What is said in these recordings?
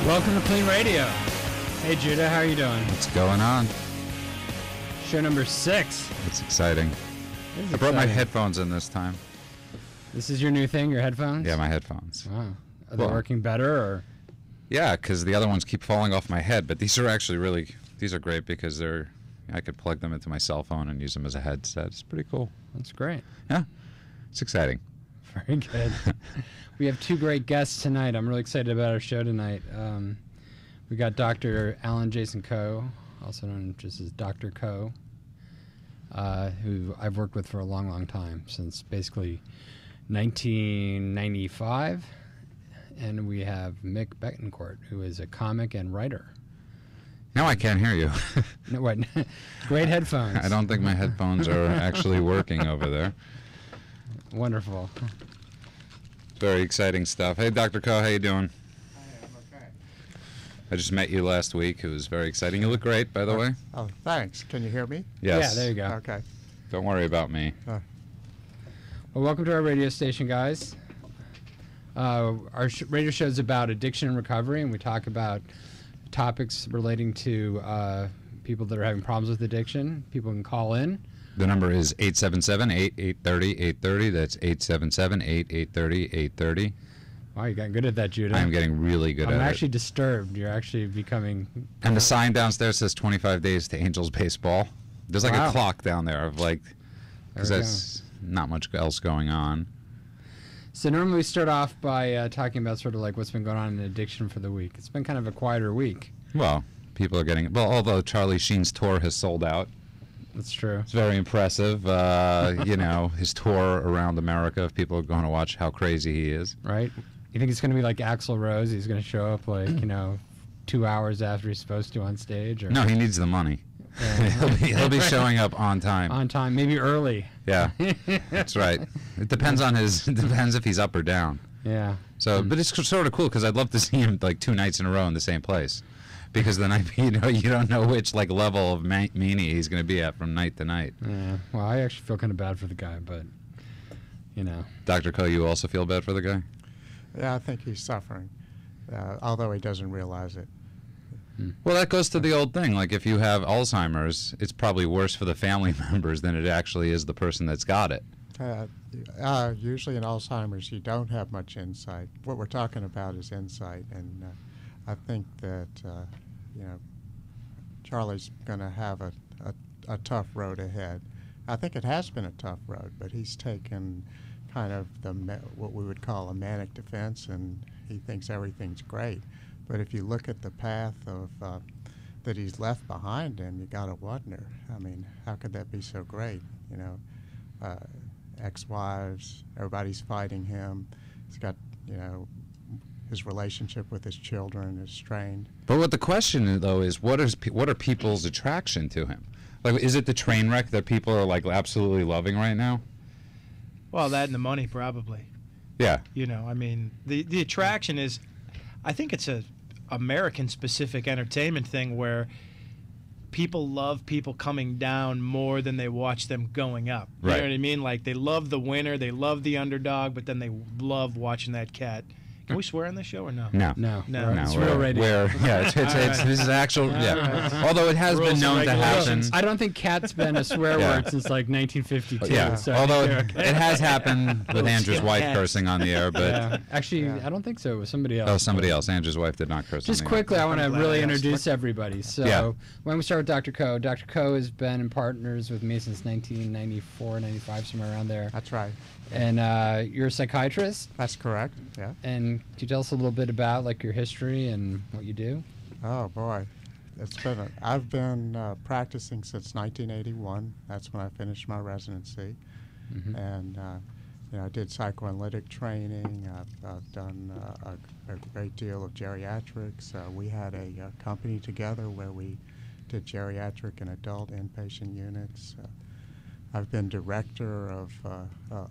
Welcome to KLEAN Radio. Hey Judah, how are you doing? What's going on? Show number 6. It's exciting. I brought my headphones in this time. This is your new thing, your headphones? Yeah, my headphones. Wow. Are they working better, or? Yeah, because the other ones keep falling off my head, but these are actually these are great because I could plug them into my cell phone and use them as a headset. It's pretty cool. That's great. Yeah, it's exciting. Very good. We have 2 great guests tonight. I'm really excited about our show tonight. We got Dr. Alan Jason Coe, also known just as Dr. Coe, who I've worked with for a long, long time, since basically 1995. And we have Mick Betancourt, who is a comic and writer. Now I can't hear you. No, what? Great headphones. I don't think my headphones are actually working over there. Wonderful. Very exciting stuff. Hey, Dr. Coe, how you doing? Hi, I'm okay. I just met you last week. It was very exciting. You look great, by the way. Oh, thanks. Can you hear me? Yes. Yeah, there you go. Okay. Don't worry about me. Well, welcome to our radio station, guys. Our radio show is about addiction and recovery, and we talk about topics relating to people that are having problems with addiction. People can call in. The number is 877-8830-830. That's 877-8830-830. Wow, you got good at that, Judah. I'm getting really good at it. I'm actually disturbed. You're actually becoming... And the sign downstairs says 25 days to Angels baseball. There's like a clock down there of like... Because that's not much else going on. So normally we start off by talking about sort of like what's been going on in addiction for the week. It's been kind of a quieter week. Well, people are getting... Well, although Charlie Sheen's tour has sold out. That's true. It's very impressive. You know, his tour around America, if people are going to watch how crazy he is. Right? You think it's going to be like Axl Rose? He's going to show up like, 2 hours after he's supposed to on stage? Or? No, he needs the money. Yeah. he'll be showing up on time. On time, maybe early. Yeah, that's right. It depends on it depends if he's up or down. Yeah. So, but it's sort of cool because I'd love to see him like 2 nights in a row in the same place. Because then you don't know which like level of meanie he's going to be at from night to night. Yeah. Well, I actually feel kind of bad for the guy, but Dr. Coe, you also feel bad for the guy? Yeah, I think he's suffering, although he doesn't realize it. Well, that goes to the old thing. Like if you have Alzheimer's, it's probably worse for the family members than it actually is the person that's got it. Usually in Alzheimer's, you don't have much insight. What we're talking about is insight, and I think that Charlie's going to have a tough road ahead. I think it has been a tough road, but he's taken kind of what we would call a manic defense, and he thinks everything's great. But if you look at the path of that he's left behind him, you got to wonder. I mean, how could that be so great? Ex-wives, everybody's fighting him. He's got his relationship with his children is strained. But what the question though is, what are people's attraction to him? Like, is it the train wreck that people are like absolutely loving right now? Well, that and the money, probably. Yeah. I mean, the attraction is, I think it's a American-specific entertainment thing where people love people coming down more than they watch them going up. You know what I mean? Like, they love the winner, they love the underdog, but then they love watching that cat. Can we swear on this show or no? No. It's real radio. This is actual. Yeah. Right. Although it has been known to happen. I don't think cat's been a swear word since like 1952. Yeah. So Although it has happened with Andrew's wife cursing on the air, but actually, I don't think so. It was somebody else. Oh, somebody else. Andrew's wife did not curse. Just quickly, I want to really introduce everybody. So when we start with Dr. Coe, Dr. Coe has been in partners with me since 1994, 95, somewhere around there. That's right. And you're a psychiatrist? That's correct, yeah. And could you tell us a little bit about like your history and what you do? Oh, boy. I've been practicing since 1981. That's when I finished my residency. Mm-hmm. And I did psychoanalytic training. I've done a great deal of geriatrics. We had a company together where we did geriatric and adult inpatient units. I've been director of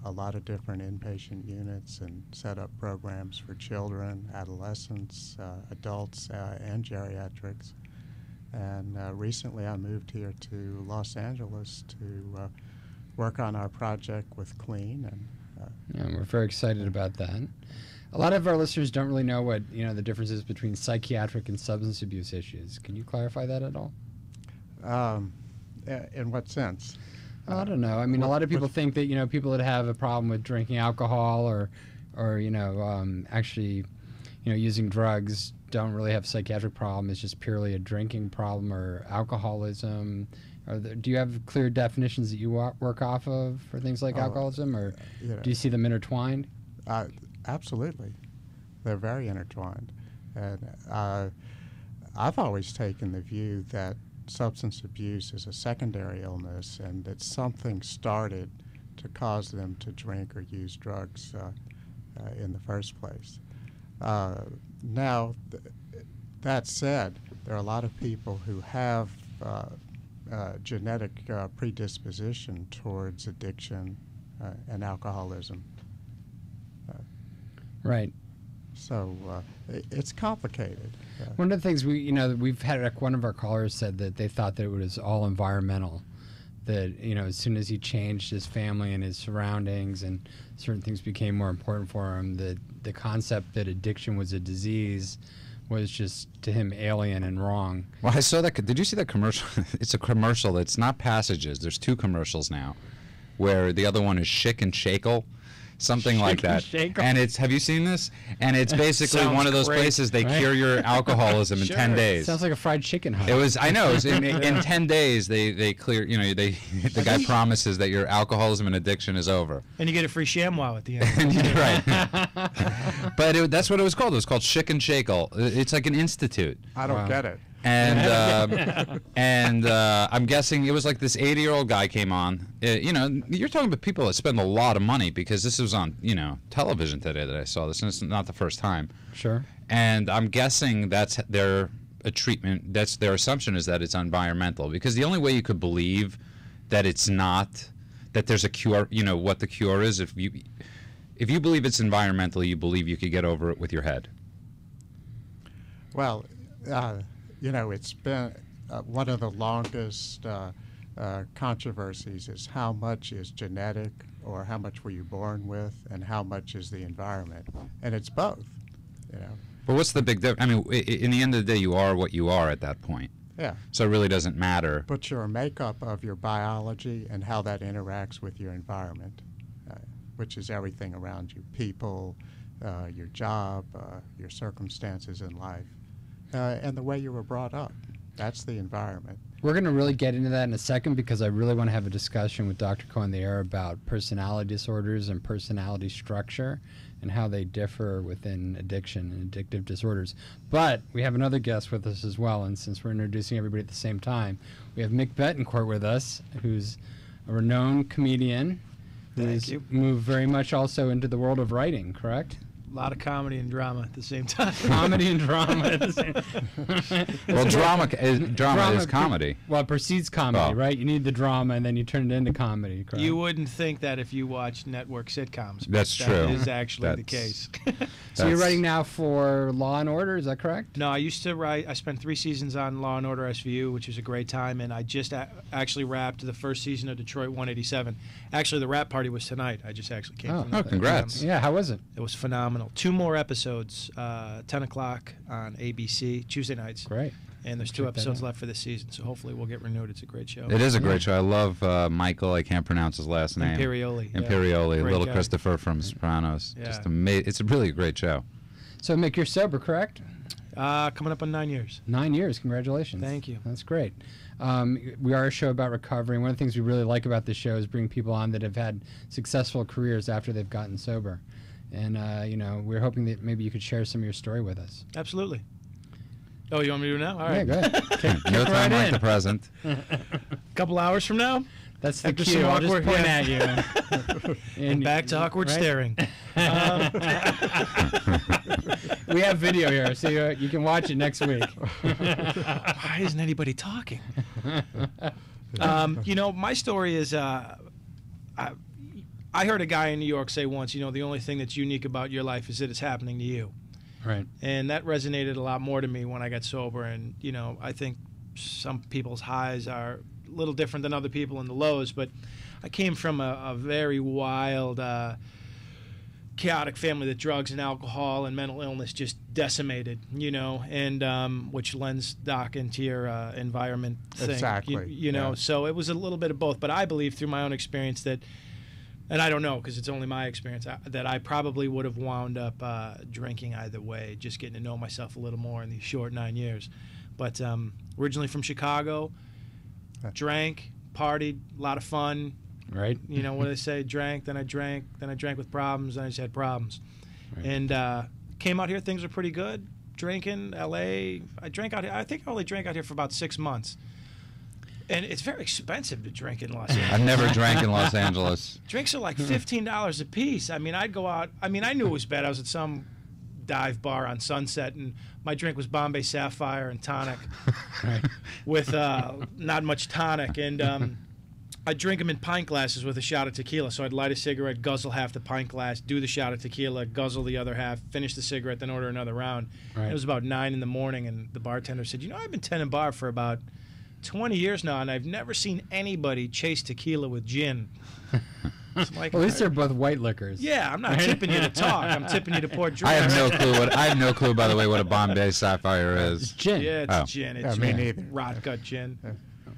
a lot of different inpatient units and set up programs for children, adolescents, adults, and geriatrics. And recently I moved here to Los Angeles to work on our project with KLEAN. And we're very excited about that. A lot of our listeners don't really know what the difference is between psychiatric and substance abuse issues. Can you clarify that at all? In what sense? I don't know. I mean, a lot of people think that people that have a problem with drinking alcohol or actually using drugs don't really have a psychiatric problem. It's just purely a drinking problem or alcoholism. Do you have clear definitions that you work off of for things like alcoholism, or do you see them intertwined? Absolutely. They're very intertwined. And I've always taken the view that substance abuse is a secondary illness and that something started to cause them to drink or use drugs in the first place. Now, that said, there are a lot of people who have genetic predisposition towards addiction and alcoholism. Right. So it's complicated. One of the things we've had, like, one of our callers said that they thought that it was all environmental. That as soon as he changed his family and his surroundings and certain things became more important for him, that the concept that addiction was a disease was just to him alien and wrong. Well, I saw that. Did you see that commercial? It's a commercial. It's not Passages. There's two commercials now, where the other one is Schick and Shackle, something like that. And it's, have you seen this? And it's basically one of those places they cure your alcoholism in 10 days. Sounds like a fried chicken hut. It was. I know. It was in 10 days they clear. The guy promises that your alcoholism and addiction is over. And you get a free ShamWow at the end. Right. But that's what it was called. It was called Schick and Shackle. It's like an institute. I don't get it. And I'm guessing it was like this 80-year-old guy came on. You're talking about people that spend a lot of money, because this was on television today that I saw this, and it's not the first time. Sure. And I'm guessing that's their treatment. That's their assumption, is that it's environmental, because the only way you could believe that it's not, that there's a cure. What the cure is. If you believe it's environmental, you believe you could get over it with your head. Well. It's been one of the longest controversies is how much is genetic, or how much were you born with, and how much is the environment. And it's both, But what's the big difference? I mean, in the end of the day, you are what you are at that point. Yeah. So it really doesn't matter. But your makeup of your biology and how that interacts with your environment, which is everything around you, people, your job, your circumstances in life. And the way you were brought up. That's the environment. We're going to really get into that in a second, because I really want to have a discussion with Dr. Cohen the Air about personality disorders and personality structure and how they differ within addiction and addictive disorders. But we have another guest with us as well, and since we're introducing everybody at the same time, we have Mick Betancourt with us, who's a renowned comedian who's moved very much also into the world of writing, correct? A lot of comedy and drama at the same time. Comedy and drama at the same time. Well, drama is comedy. Well, it precedes comedy, right? You need the drama, and then you turn it into comedy, correct? You wouldn't think that if you watch network sitcoms. That's true. That is actually the case. So you're writing now for Law and Order, is that correct? No, I used to write. I spent 3 seasons on Law and Order SVU, which was a great time, and I just actually wrapped the first season of Detroit 187. Actually, the wrap party was tonight. I just actually came from that. Congrats. Yeah, how was it? It was phenomenal. 2 more episodes, 10 o'clock on ABC, Tuesday nights. Great. And there's 2 episodes left for this season, so hopefully we'll get renewed. It's a great show. It is a great show. I love Michael. I can't pronounce his last name. Imperioli. Imperioli, Little guy. Christopher from Sopranos. Yeah. Just amazing. It's a really great show. So, Mick, you're sober, correct? Coming up on 9 years. 9 years. Congratulations. Thank you. That's great. We are a show about recovery. One of the things we really like about this show is bringing people on that have had successful careers after they've gotten sober. And, we're hoping that maybe you could share some of your story with us. Absolutely. Oh, you want me to do it now? All right. Yeah, go ahead. No time right like in. the present. A couple hours from now? That's the After cue. some I'll just awkward- point yeah. at you. And back to awkward right? staring. We have video here, so you can watch it next week. Why isn't anybody talking? My story is I heard a guy in New York say once, the only thing that's unique about your life is that it's happening to you. Right. And that resonated a lot more to me when I got sober. And, I think some people's highs are a little different than other people in the lows. But I came from a very wild chaotic family that drugs and alcohol and mental illness just decimated, you know, and which lends Doc into your environment thing. Exactly. You know, so it was a little bit of both. But I believe through my own experience that, and I don't know because it's only my experience, that I probably would have wound up drinking either way, just getting to know myself a little more in these short 9 years. But originally from Chicago, drank, partied, a lot of fun. Right. You know what do they say? Drank, then I drank with problems, then I just had problems. Right. And came out here, things were pretty good. Drinking, L.A. I drank out here. I think I only drank out here for about 6 months. And it's very expensive to drink in Los Angeles. I've never drank in Los Angeles. Drinks are like $15 a piece. I mean, I'd go out. I mean, I knew it was bad. I was at some dive bar on Sunset, and my drink was Bombay Sapphire and tonic with not much tonic. And I'd drink them in pint glasses with a shot of tequila. So I'd light a cigarette, guzzle half the pint glass, do the shot of tequila, guzzle the other half, finish the cigarette, then order another round. Right. It was about 9 in the morning, and the bartender said, you know, I've been tending bar for about 20 years now, and I've never seen anybody chase tequila with gin. Like, well, at least they're both white liquors. Yeah, I'm not tipping you to talk. I'm tipping you to pour drinks. I have no clue, by the way, what a Bombay Sapphire is. It's gin. Yeah, it's gin. It's me neither. Rot gut gin.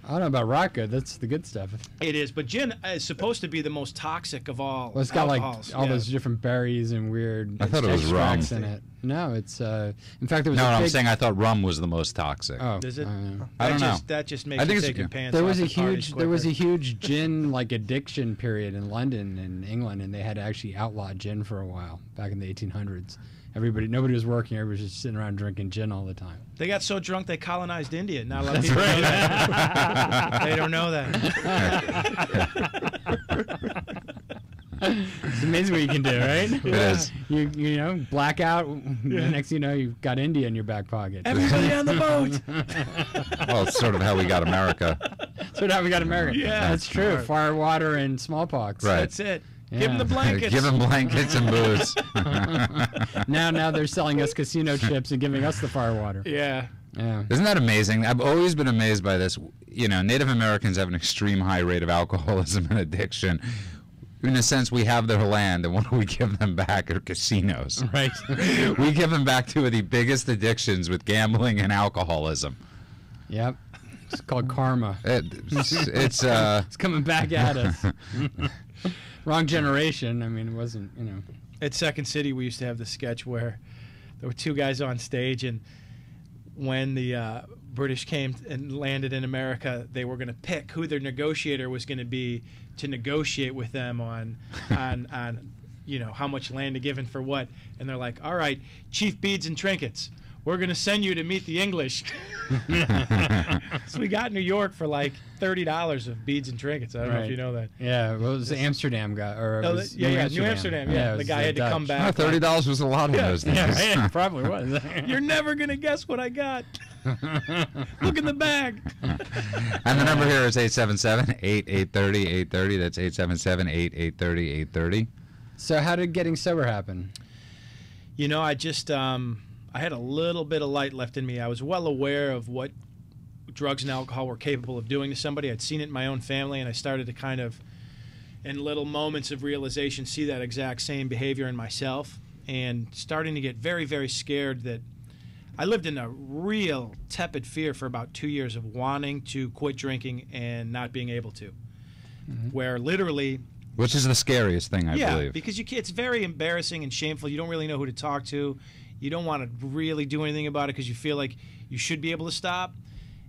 I don't know about rot gut. That's the good stuff. It is, but gin is supposed to be the most toxic of all. Well, it's got alcohols. like all those different berries and weird. I thought it was rum. In it. No, it's. In fact, there was. No, I'm saying I thought rum was the most toxic. Oh, is it? I don't know. That just makes you take your pants off. There was a huge gin like addiction period in London and England, and they had to actually outlaw gin for a while back in the 1800s. Nobody was working. Everybody was just sitting around drinking gin all the time. They got so drunk they colonized India. Not a lot of people know that. They don't know that. It's amazing what you can do, right? It is. You know, blackout. The next thing you know, you've got India in your back pocket. Everybody on the boat. Well, it's sort of how we got America. Sort of how we got America. Yeah, that's true. Fire, water, and smallpox. Right. That's it. Yeah. Give them the blankets. Give them blankets and booze. Now they're selling us casino chips and giving us the fire water. Yeah. Yeah. Isn't that amazing? I've always been amazed by this. You know, Native Americans have an extreme high rate of alcoholism and addiction. In a sense, we have their land, and what do we give them back? Are casinos. Right. We give them back two of the biggest addictions with gambling and alcoholism. Yep. It's called karma. It's coming back at us. Wrong generation. I mean, it wasn't, you know. At Second City, we used to have the sketch where there were two guys on stage, and when the British came and landed in America, they were going to pick who their negotiator was going to be to negotiate with them on you know, how much land to give and for what. And they're like, all right, Chief Beads and Trinkets, we're going to send you to meet the English. So we got New York for like $30 of beads and trinkets. I don't know if you know that. Yeah, well, it was the Amsterdam guy. Or New Amsterdam. Yeah, the guy had to come back. $30 was a lot in those days. Yeah, it probably was. You're never going to guess what I got. Look in the bag. And the number here is 877-8830-830. That's 877-8830-830. So how did getting sober happen? You know, I just... I had a little bit of light left in me. I was well aware of what drugs and alcohol were capable of doing to somebody. I'd seen it in my own family, and I started to kind of, in little moments of realization, see that exact same behavior in myself, and starting to get very, very scared that I lived in a real tepid fear for about 2 years of wanting to quit drinking and not being able to, where literally... Which is the scariest thing, I believe. Yeah, because it's very embarrassing and shameful. You don't really know who to talk to. You don't want to really do anything about it because you feel like you should be able to stop.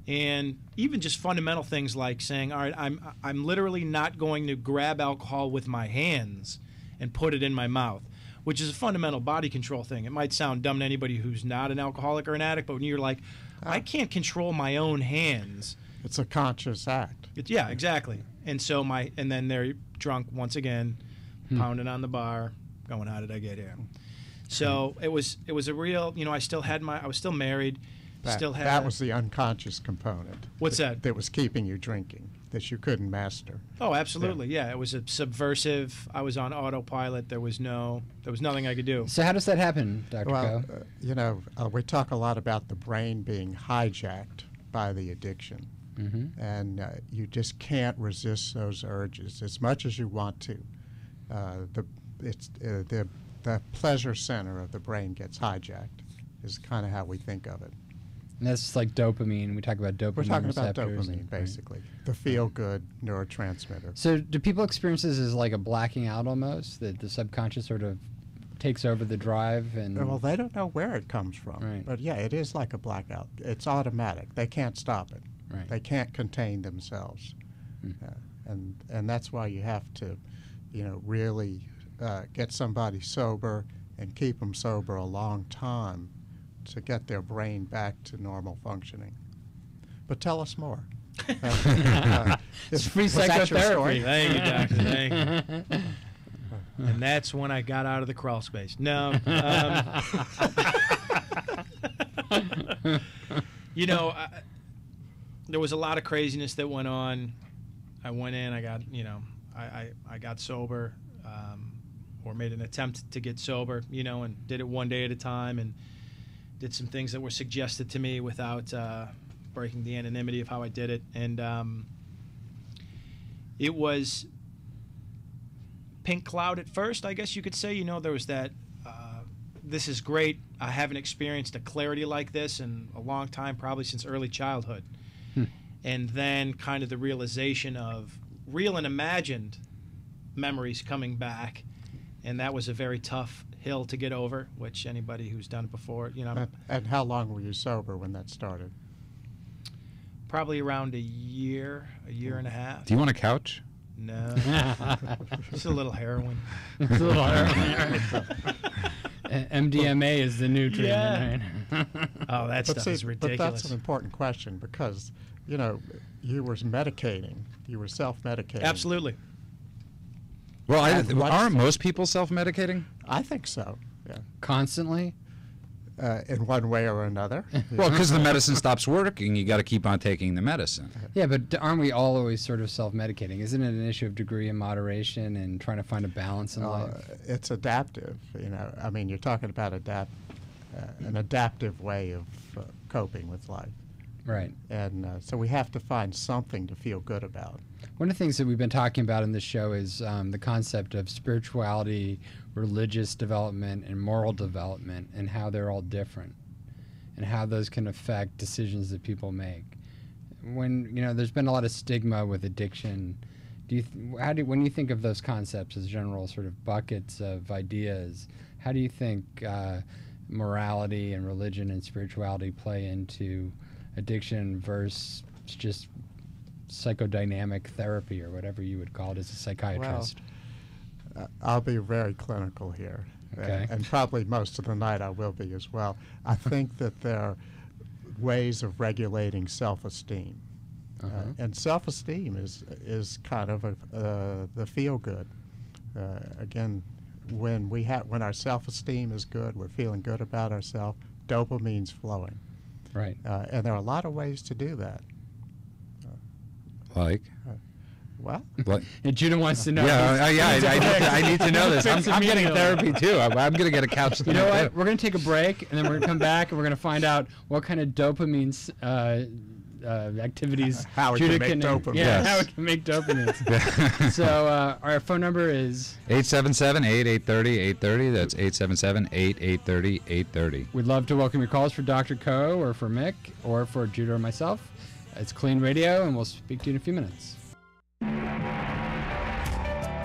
And even just fundamental things like saying, all right, I'm literally not going to grab alcohol with my hands and put it in my mouth, which is a fundamental body control thing. It might sound dumb to anybody who's not an alcoholic or an addict, but when you're like, I can't control my own hands. It's a conscious act. Yeah, exactly. And so and then they're drunk once again, pounding on the bar, going, how did I get here? So it was a real, you know, I was still married, that was the unconscious component. What's that? That was keeping you drinking, that you couldn't master. Oh, absolutely. Yeah, it was a subversive. I was on autopilot. There was nothing I could do. So how does that happen, Dr. Well, Coe? you know, we talk a lot about the brain being hijacked by the addiction. And you just can't resist those urges as much as you want to. The the pleasure center of the brain gets hijacked, is kind of how we think of it. And that's like dopamine. We talk about dopamine. We're talking about receptors dopamine, and, basically, the feel-good neurotransmitter. So do people experience this as like a blacking out almost, that the subconscious sort of takes over the drive? And Well, they don't know where it comes from. Right. But yeah, it is like a blackout. It's automatic. They can't stop it. Right. They can't contain themselves. And that's why you have to, really get somebody sober and keep them sober a long time to get their brain back to normal functioning. But tell us more. It's free was that your psychotherapy. story? Thank you, Doctor. Thank you. And that's when I got out of the crawl space. No. There was a lot of craziness that went on. I went in, I got, I got sober, or made an attempt to get sober, and did it one day at a time, and did some things that were suggested to me without breaking the anonymity of how I did it. And it was pink cloud at first, I guess you could say. There was that, this is great. I haven't experienced a clarity like this in a long time, probably since early childhood. And then kind of the realization of real and imagined memories coming back. And that was a very tough hill to get over, which anybody who's done it before, And how long were you sober when that started? probably around a year and a half. Do you want a couch? No. Just a little heroin. It's a little MDMA is the new treatment, right? Oh, that stuff is But ridiculous. that's an important question because, you were medicating. You were self-medicating. Absolutely. Well, And aren't most people self-medicating? I think so, yeah. Constantly? In one way or another. Well, because the medicine stops working, you got to keep on taking the medicine. Yeah, but aren't we all always sort of self-medicating? Isn't it an issue of degree and moderation and trying to find a balance in life? It's adaptive, I mean, you're talking about an adaptive way of coping with life. Right. And so we have to find something to feel good about. One of the things that we've been talking about in this show is the concept of spirituality, religious development, and moral development, and how they're all different, and how those can affect decisions that people make. When there's been a lot of stigma with addiction, when you think of those concepts as general sort of buckets of ideas, how do you think morality and religion and spirituality play into addiction versus just psychodynamic therapy or whatever you would call it as a psychiatrist? Well, I'll be very clinical here. Okay. And probably most of the night I will be as well. I think that there are ways of regulating self-esteem. And self-esteem is kind of the feel-good. Again, when our self-esteem is good, we're feeling good about ourselves, dopamine's flowing. Right. And there are a lot of ways to do that. Like? Well, What? And Judah wants to know. I need to know this. I'm getting therapy too. I'm going to get a couch. You know what? We're going to take a break, and then we're going to come back, and we're going to find out what kind of dopamine activities how we Judah can make dopamine. Yeah, Yes. how we can make dopamine. So our phone number is 877-8830-830. That's 877-8830-830. We'd love to welcome your calls for Dr. Ko or for Mick or for Judah or myself. It's KLEAN Radio, and we'll speak to you in a few minutes.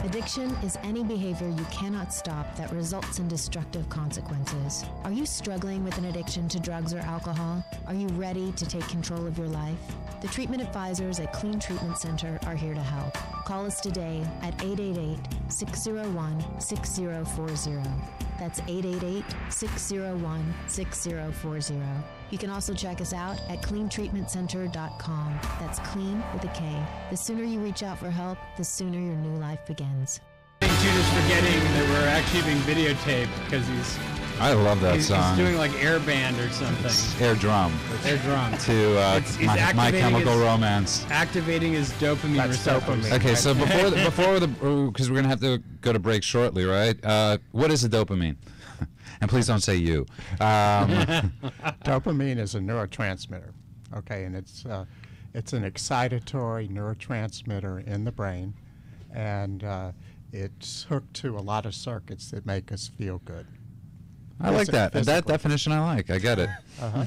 Addiction is any behavior you cannot stop that results in destructive consequences. Are you struggling with an addiction to drugs or alcohol? Are you ready to take control of your life? The treatment advisors at KLEAN Treatment Center are here to help. Call us today at 888-601-6040. That's 888-601-6040. You can also check us out at cleantreatmentcenter.com. That's clean with a K. The sooner you reach out for help, the sooner your new life begins. I think Judah's forgetting that we're actually being videotaped because I love that he's song. doing like air band or something. Air drum. Air drum. To He's my activating Chemical his- Romance. Activating his dopamine That's receptors. dopamine. Okay, so because we're going to have to go to break shortly, right? What is a dopamine? And please don't say you. dopamine is a neurotransmitter, okay, and it's an excitatory neurotransmitter in the brain, and it's hooked to a lot of circuits that make us feel good. I like that. That physically. definition I like. I get it. Uh-huh.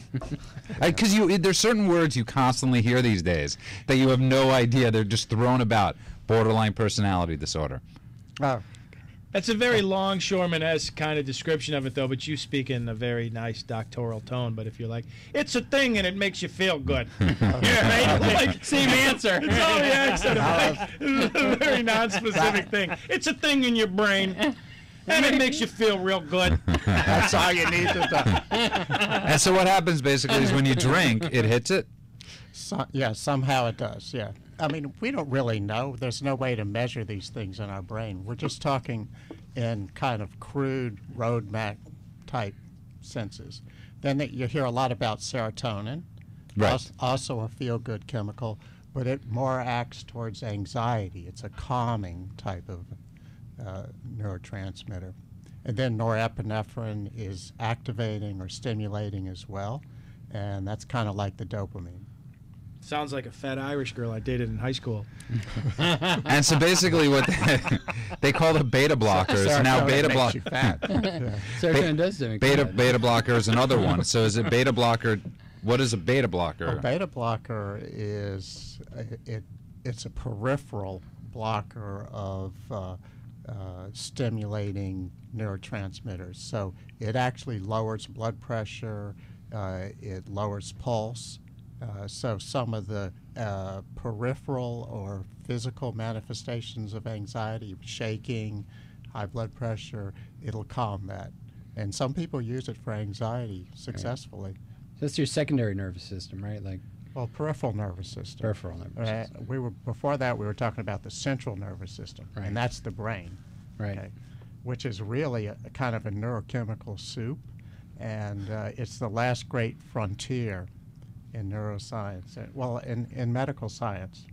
Because there's certain words you constantly hear these days that you have no idea. They're just thrown about. Borderline personality disorder. Oh, That's a very longshoreman-esque kind of description of it, though, but you speak in a very nice doctoral tone. But if you're like, it's a thing and it makes you feel good. Yeah, right? Like, Same answer. It's all the accent. It's a very non-specific thing. It's a thing in your brain, and it makes you feel real good. that's all you need to do. And so what happens basically is when you drink, it hits it. Yeah, somehow it does, yeah. I mean, we don't really know. There's no way to measure these things in our brain. We're just talking in kind of crude road map type senses. Then you hear a lot about serotonin, Right. also a feel-good chemical, but it more acts towards anxiety. It's a calming type of neurotransmitter. And then norepinephrine is activating or stimulating as well, and that's kind of like the dopamine. Sounds like a fat Irish girl I dated in high school. And so basically what they call the beta blockers. Now beta makes you block fat. Yeah. Serotonin does make beta blocker is another one. So is it beta blocker? What is a beta blocker? A beta blocker is it's a peripheral blocker of stimulating neurotransmitters. So it actually lowers blood pressure, it lowers pulse. So some of the peripheral or physical manifestations of anxiety, shaking, high blood pressure, it'll calm that. And some people use it for anxiety successfully. So that's your secondary nervous system, right? Like Well, peripheral nervous system. peripheral nervous system. Before that, we were talking about the central nervous system, Right. and that's the brain. Right. Okay, which is really a kind of a neurochemical soup, and it's the last great frontier in neuroscience. Well, in medical science,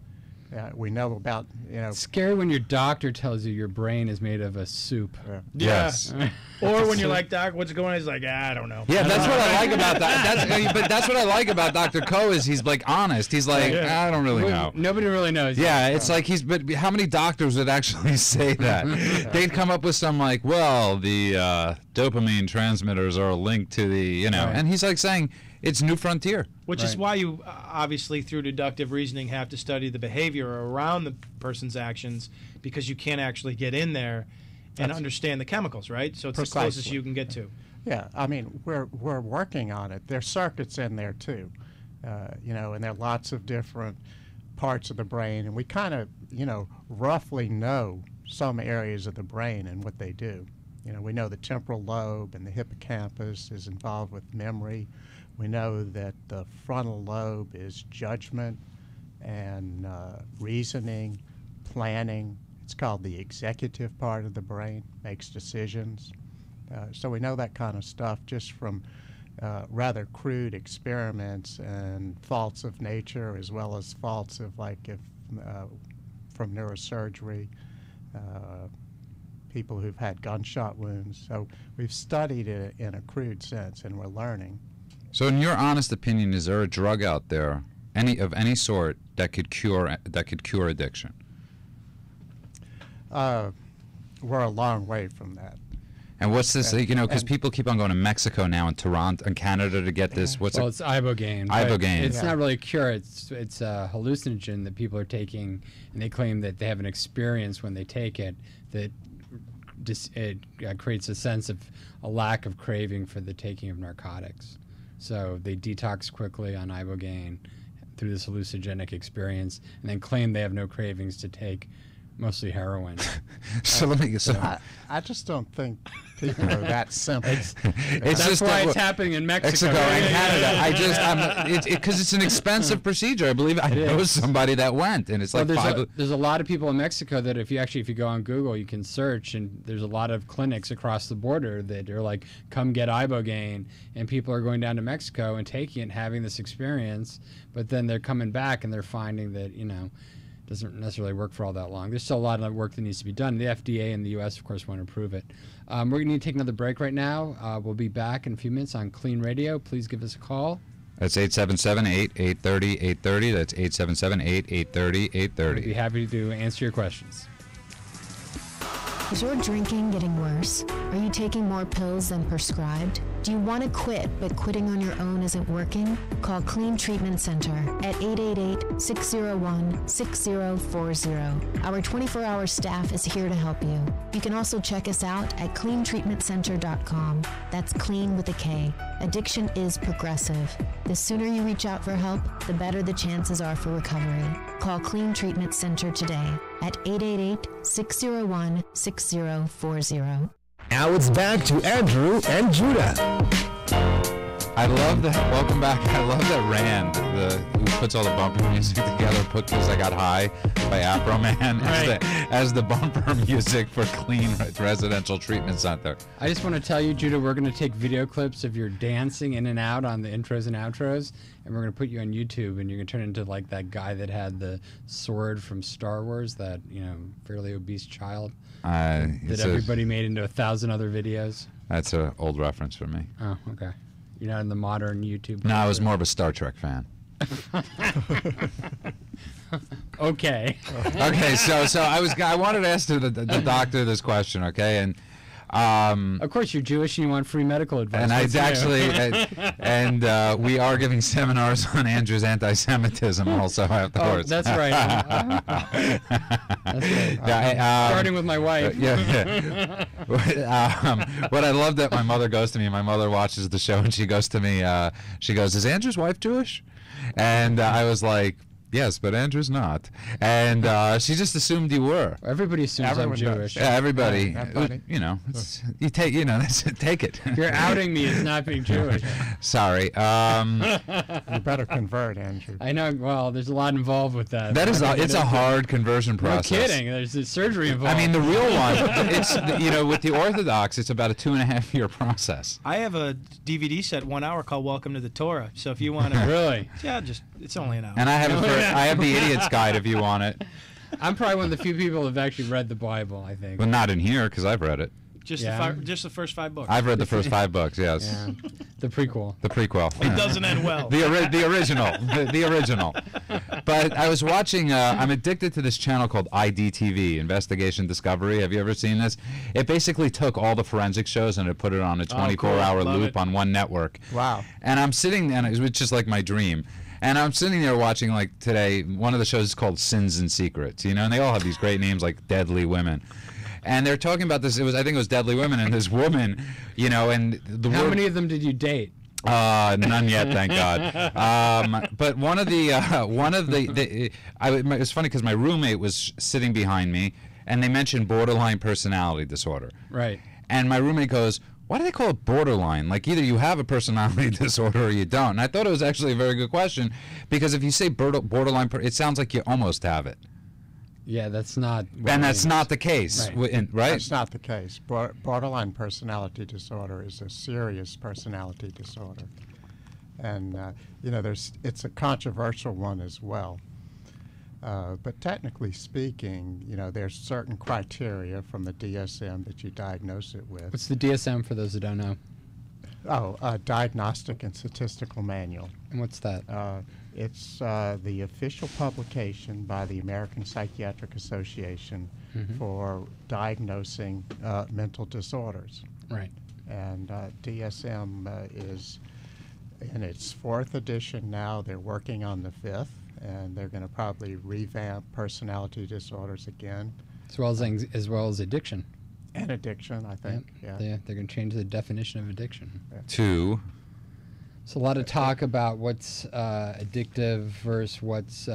we know about It's scary when your doctor tells you your brain is made of a soup. Yes. Or when you're like, Doc, what's going on? He's like, I don't know. Yeah, that's what I like about that. But that's what I like about Dr. Ko is he's like honest. He's like, Yeah. I don't really know. Nobody really knows. Yeah, it's like but how many doctors would actually say that? They'd come up with some like, well, the dopamine transmitters are linked to the, Right. and he's like saying it's new frontier. Which is Right. why you obviously through deductive reasoning have to study the behavior around the person's actions, because you can't actually get in there and understand the chemicals, right? So it's the closest Precisely. you can get to. Yeah, I mean, we're working on it. There's circuits in there too, and there are lots of different parts of the brain, and we kind of, roughly know some areas of the brain and what they do. We know the temporal lobe and the hippocampus is involved with memory. We know that the frontal lobe is judgment and reasoning, planning. It's called the executive part of the brain, makes decisions. So we know that kind of stuff just from rather crude experiments and faults of nature, as well as faults of from neurosurgery, people who've had gunshot wounds. So we've studied it in a crude sense, and we're learning. So in your honest opinion, is there a drug out there, any sort, that could cure addiction? We're a long way from that. And what's this? Because people keep on going to Mexico now and Toronto and Canada to get this. What's Well, it? it's ibogaine. but Ibogaine. It's Yeah. not really a cure. It's a hallucinogen that people are taking, and they claim that they have an experience when they take it that it creates a sense of a lack of craving for the taking of narcotics. So they detox quickly on ibogaine through this hallucinogenic experience, and then claim they have no cravings to take mostly heroin. So let me. So I just don't think people are that simple. it's That's just why that it's happening in Mexico. Mexico and Canada. Because it's an expensive procedure. I believe I know somebody that went, and it's like there's a lot of people in Mexico that if you go on Google, you can search, and there's a lot of clinics across the border that are like, come get ibogaine, and people are going down to Mexico and taking it and having this experience, but then they're coming back and they're finding that, doesn't necessarily work for all that long. There's still a lot of work that needs to be done. The FDA and the U.S., of course, want to approve it. We're going to need to take another break right now. We'll be back in a few minutes on KLEAN Radio. Please give us a call. That's 877-830-830. That's 877-830-830. We'll be happy to answer your questions. Is your drinking getting worse? Are you taking more pills than prescribed? Do you want to quit, but quitting on your own isn't working? Call KLEAN Treatment Center at 888-601-6040. Our 24-hour staff is here to help you. You can also check us out at cleantreatmentcenter.com. That's clean with a K. Addiction is progressive. The sooner you reach out for help, the better the chances are for recovery. Call KLEAN Treatment Center today at 888-601-6040. Now it's back to Andrew and Judah. I love that. Welcome back. I love that Rand, who puts all the bumper music together, put "Cause I Got High" by Afro Man as the bumper music for KLEAN Residential Treatment Center. I just want to tell you, Judah, we're going to take video clips of your dancing in and out on the intros and outros, and we're going to put you on YouTube, and you're going to turn into like that guy that had the sword from Star Wars, that fairly obese child that everybody made into 1,000 other videos. That's an old reference for me. Oh, okay. You're not in the modern YouTube. No, I was more of a Star Trek fan. Okay. Okay, so I wanted to ask the doctor this question, okay, and of course you're Jewish and you want free medical advice. And we are giving seminars on Andrew's anti-Semitism also afterwards. Oh, that's right. That's right. Starting with my wife. What I love that my mother goes to me. My mother watches the show and she goes to me. She goes, "Is Andrew's wife Jewish?" And I was like, "Yes, but Andrew's not." And she just assumed you were. Everybody assumes I'm Jewish. Yeah, everybody. You take, take it. You're outing me as not being Jewish. Sorry. You better convert, Andrew. I know. Well, there's a lot involved with that. It's a hard conversion process. No kidding. There's a surgery involved. I mean, the real one. It's with the Orthodox, it's about a 2.5-year process. I have a DVD set 1 hour called "Welcome to the Torah." So if you want to, really, it's only an hour. And I have the Idiot's Guide if you want it. I'm probably one of the few people who have actually read the Bible, I think. Well, not in here because I've read it. Just the first 5 books. I've read the first 5 books. Yes. Yeah. The prequel. The prequel. It doesn't end well. The original. The original. But I was watching. I'm addicted to this channel called IDTV, Investigation Discovery. Have you ever seen this? It basically took all the forensic shows and it put it on a 24-hour loop on one network. Wow. And I'm sitting, and it was just like my dream. And I'm sitting there watching, like today, one of the shows is called Sins and Secrets, and they all have these great names like Deadly Women. And they're talking about this, I think it was Deadly Women, and this woman, and the How many of them did you date? None yet, thank God. But one of the it was funny because my roommate was sitting behind me, and they mentioned borderline personality disorder. Right. And my roommate goes, "Why do they call it borderline? Like either you have a personality disorder or you don't." And I thought it was actually a very good question because if you say borderline, it sounds like you almost have it. Yeah, that's not. And that's not the case, right? That's not the case. Borderline personality disorder is a serious personality disorder, and it's a controversial one as well. But technically speaking, there's certain criteria from the DSM that you diagnose it with. What's the DSM for those who don't know? Diagnostic and Statistical Manual. And what's that? It's the official publication by the American Psychiatric Association for diagnosing mental disorders. Right. And DSM is in its 4th edition now. They're working on the 5th. And they're going to probably revamp personality disorders again, as well as addiction. And addiction, I think. Yeah. They're going to change the definition of addiction. To. It's a lot of talk about what's addictive versus what's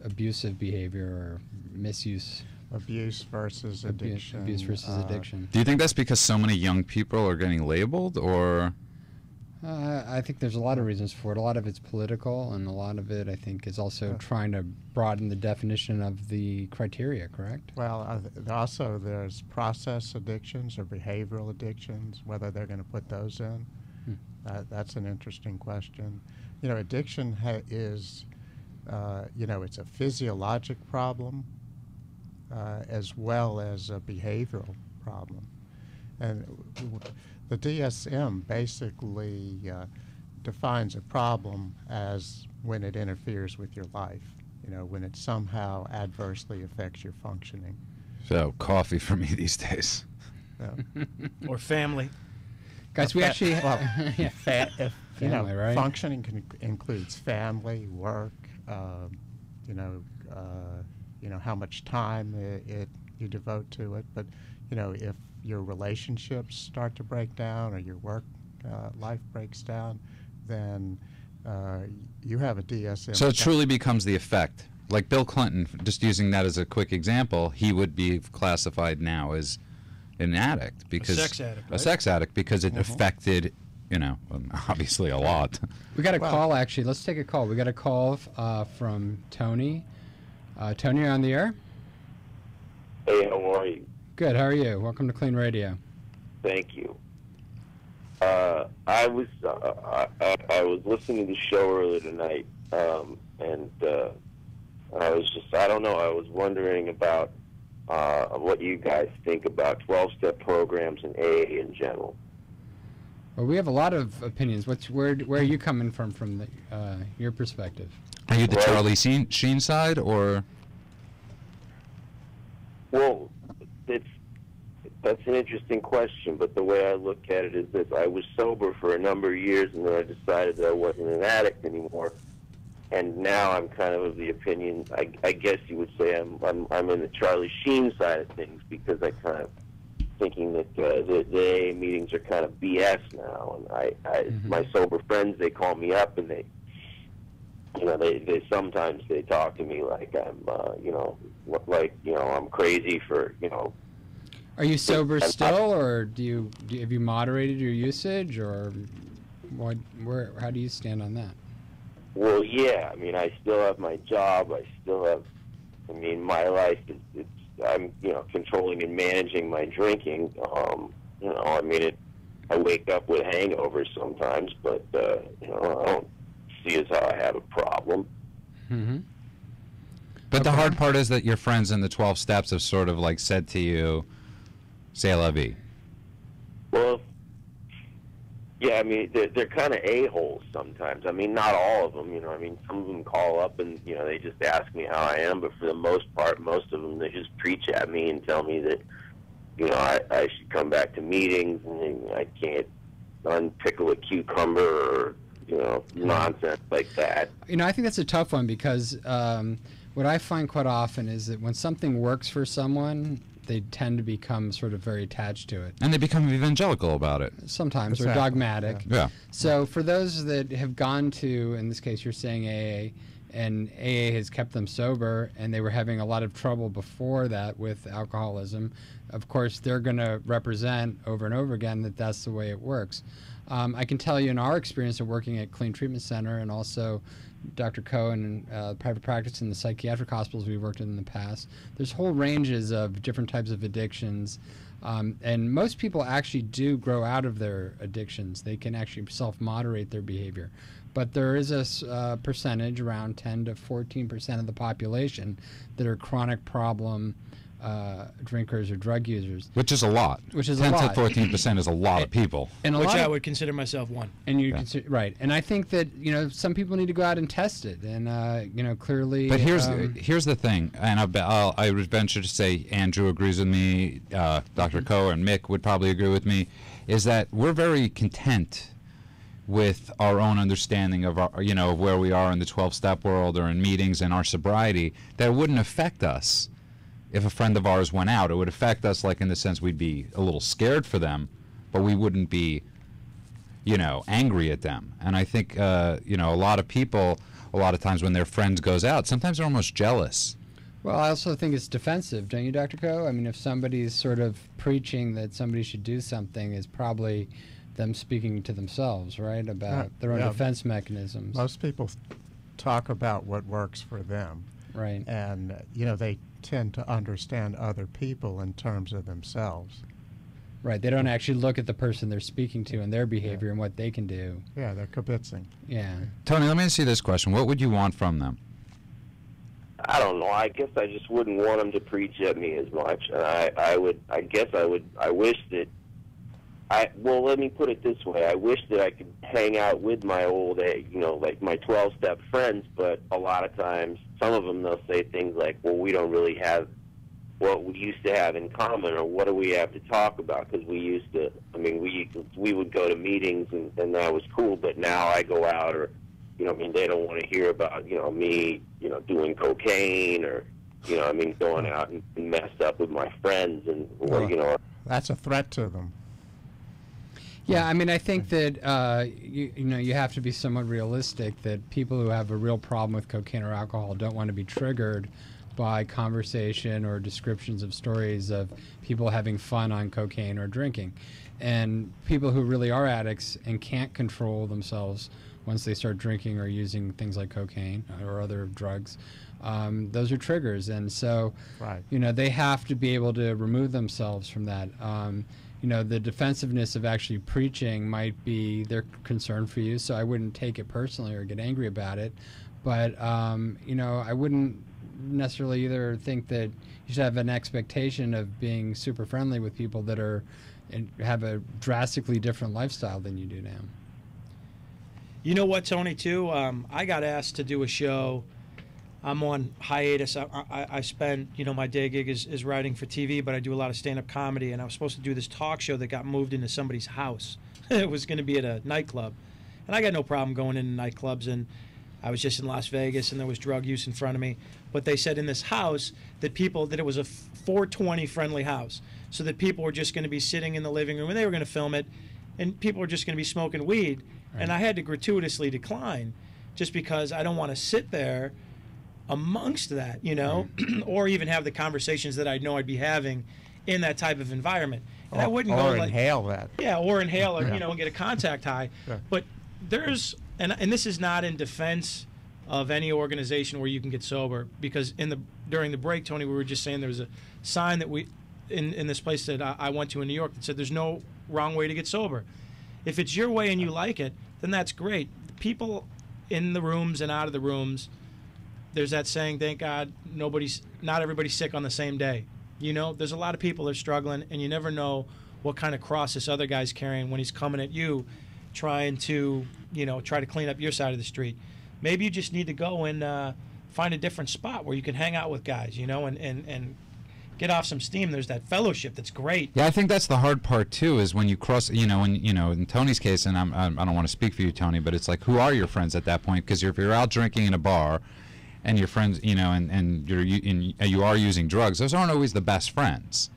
abusive behavior or misuse. Abuse versus addiction. Abuse versus addiction. Do you think that's because so many young people are getting labeled, or? I think there's a lot of reasons for it. A lot of it's political, and a lot of it, I think, is also trying to broaden the definition of the criteria, correct? Well, also there's process addictions or behavioral addictions, whether they're going to put those in. That's an interesting question. Addiction is, it's a physiologic problem as well as a behavioral problem. And the DSM basically defines a problem as when it interferes with your life, when it somehow adversely affects your functioning. So coffee for me these days. Yeah. Or family. Guys, we actually Well, yeah. Family, right? Functioning includes family, work, how much time you devote to it. But, if your relationships start to break down or your work life breaks down, then you have a DSM. So it truly becomes the effect. Like Bill Clinton, just using that as a quick example, he would be classified now as an addict because A sex addict, a right? sex addict because it affected, obviously a lot. We got a call, actually. Let's take a call. We got a call from Tony. Tony, you're on the air? Hey, how are you? Good. How are you? Welcome to KLEAN Radio. Thank you. I was listening to the show earlier tonight, and I was I was wondering about what you guys think about 12-step programs and AA in general. Well, we have a lot of opinions. Where are you coming from your perspective? Are you the Charlie Sheen side, or? Well, that's an interesting question, but the way I look at it is this: I was sober for a number of years, and then I decided that I wasn't an addict anymore. And now I'm kind of the opinion, I guess you would say I'm in the Charlie Sheen side of things, because I kind of thinking that the AA meetings are kind of BS now. And my sober friends, they call me up and they sometimes they talk to me like I'm, I'm crazy for, Are you sober still, or have you moderated your usage, or how do you stand on that? Well, yeah. I mean, I still have my job. I still have. I mean, my life is. I'm, controlling and managing my drinking. I mean, I wake up with hangovers sometimes, but I don't see as how I have a problem. Mm-hmm. But the hard part is that your friends in the 12 steps have sort of like said to you, "C'est la vie." Well, yeah, I mean, they're kind of a-holes sometimes. I mean, not all of them, I mean, some of them call up and, they just ask me how I am, but for the most part, most of them, they just preach at me and tell me that, I should come back to meetings and I can't unpickle a cucumber or, nonsense like that. I think that's a tough one, because what I find quite often is that when something works for someone, they tend to become sort of very attached to it. And they become evangelical about it. Sometimes, or Exactly. dogmatic. Yeah. So for those that have gone to, in this case you're saying AA, and AA has kept them sober, and they were having a lot of trouble before that with alcoholism, of course they're going to represent over and over again that that's the way it works. I can tell you in our experience of working at KLEAN Treatment Center, and also Dr. Cohen and private practice in the psychiatric hospitals we've worked in the past, there's whole ranges of different types of addictions, and most people actually do grow out of their addictions. They can actually self-moderate their behavior, but there is a percentage, around 10 to 14% of the population, that are chronic problem drinkers or drug users. Which is a lot. Which is 10 a lot. to 14% is a lot of people. And a Which lot I of, would consider myself one. and you Yeah. consider, right. And I think that some people need to go out and test it, and clearly. But here's the thing, and I would venture to say Andrew agrees with me, Dr. Coe and Mick would probably agree with me, is that we're very content with our own understanding of our, of where we are in the 12-step world or in meetings and our sobriety, that it wouldn't affect us if a friend of ours went out. It would affect us, like, in the sense we'd be a little scared for them, but we wouldn't be, angry at them. And I think, a lot of people, a lot of times when their friend goes out, sometimes they're almost jealous. Well, I also think it's defensive, don't you, Dr. Coe? I mean, if somebody's sort of preaching that somebody should do something, is probably them speaking to themselves, right, about their own defense mechanisms. Most people talk about what works for them. Right. And, they tend to understand other people in terms of themselves. Right. They don't actually look at the person they're speaking to and their behavior and what they can do. Yeah, they're kibitzing. Yeah. Tony, let me ask you this question. What would you want from them? I don't know. I guess I just wouldn't want them to preach at me as much. And I wish that well, let me put it this way. I wish that I could hang out with my old, like my 12-step friends, but a lot of times, some of them, they'll say things like, well, we don't really have what we used to have in common, or what do we have to talk about? Because we used to, I mean, we would go to meetings, and that was cool, but now I go out, or, you know, I mean, they don't want to hear about, you know, me, you know, doing cocaine, or, you know, I mean, going out and mess up with my friends, and, or, you know. That's a threat to them. Yeah, I mean, I think that you know, you have to be somewhat realistic that people who have a real problem with cocaine or alcohol don't want to be triggered by conversation or descriptions of stories of people having fun on cocaine or drinking. And people who really are addicts and can't control themselves once they start drinking or using things like cocaine or other drugs, those are triggers. And so, you know, they have to be able to remove themselves from that. You know, the defensiveness of actually preaching might be their concern for you, so I wouldn't take it personally or get angry about it. But, you know, I wouldn't necessarily either think that you should have an expectation of being super friendly with people that are and have a drastically different lifestyle than you do now. You know what, Tony, too? I got asked to do a show. I'm on hiatus. I spend, you know, my day gig is writing for TV, but I do a lot of stand-up comedy, and I was supposed to do this talk show that got moved into somebody's house. It was going to be at a nightclub. And I got no problem going into nightclubs, and I was just in Las Vegas, and there was drug use in front of me. But they said in this house that it was a 420 friendly house, so that people were just going to be sitting in the living room, and they were going to film it, and people were just going to be smoking weed. Right. And I had to gratuitously decline just because I don't want to sit there amongst that, you know, or even have the conversations that I know I'd be having in that type of environment. And I wouldn't go like, inhale that. Yeah, or inhale it, you know, and get a contact high. Yeah. But there's, and this is not in defense of any organization where you can get sober, because during the break, Tony, we were just saying there was a sign that in this place that I went to in New York that said there's no wrong way to get sober. If it's your way and you like it, then that's great. People in the rooms and out of the rooms, there's that saying, thank God not everybody's sick on the same day. You know, there's a lot of people that are struggling, and you never know what kind of cross this other guy's carrying when he's coming at you, trying to, you know, try to clean up your side of the street. Maybe you just need to go and find a different spot where you can hang out with guys, you know, and get off some steam. There's that fellowship that's great. Yeah, I think that's the hard part too, is when you cross, you know, in Tony's case, and I don't want to speak for you, Tony, but it's like, who are your friends at that point? Because if you're out drinking in a bar, and your friends, you know, and you are using drugs, those aren't always the best friends.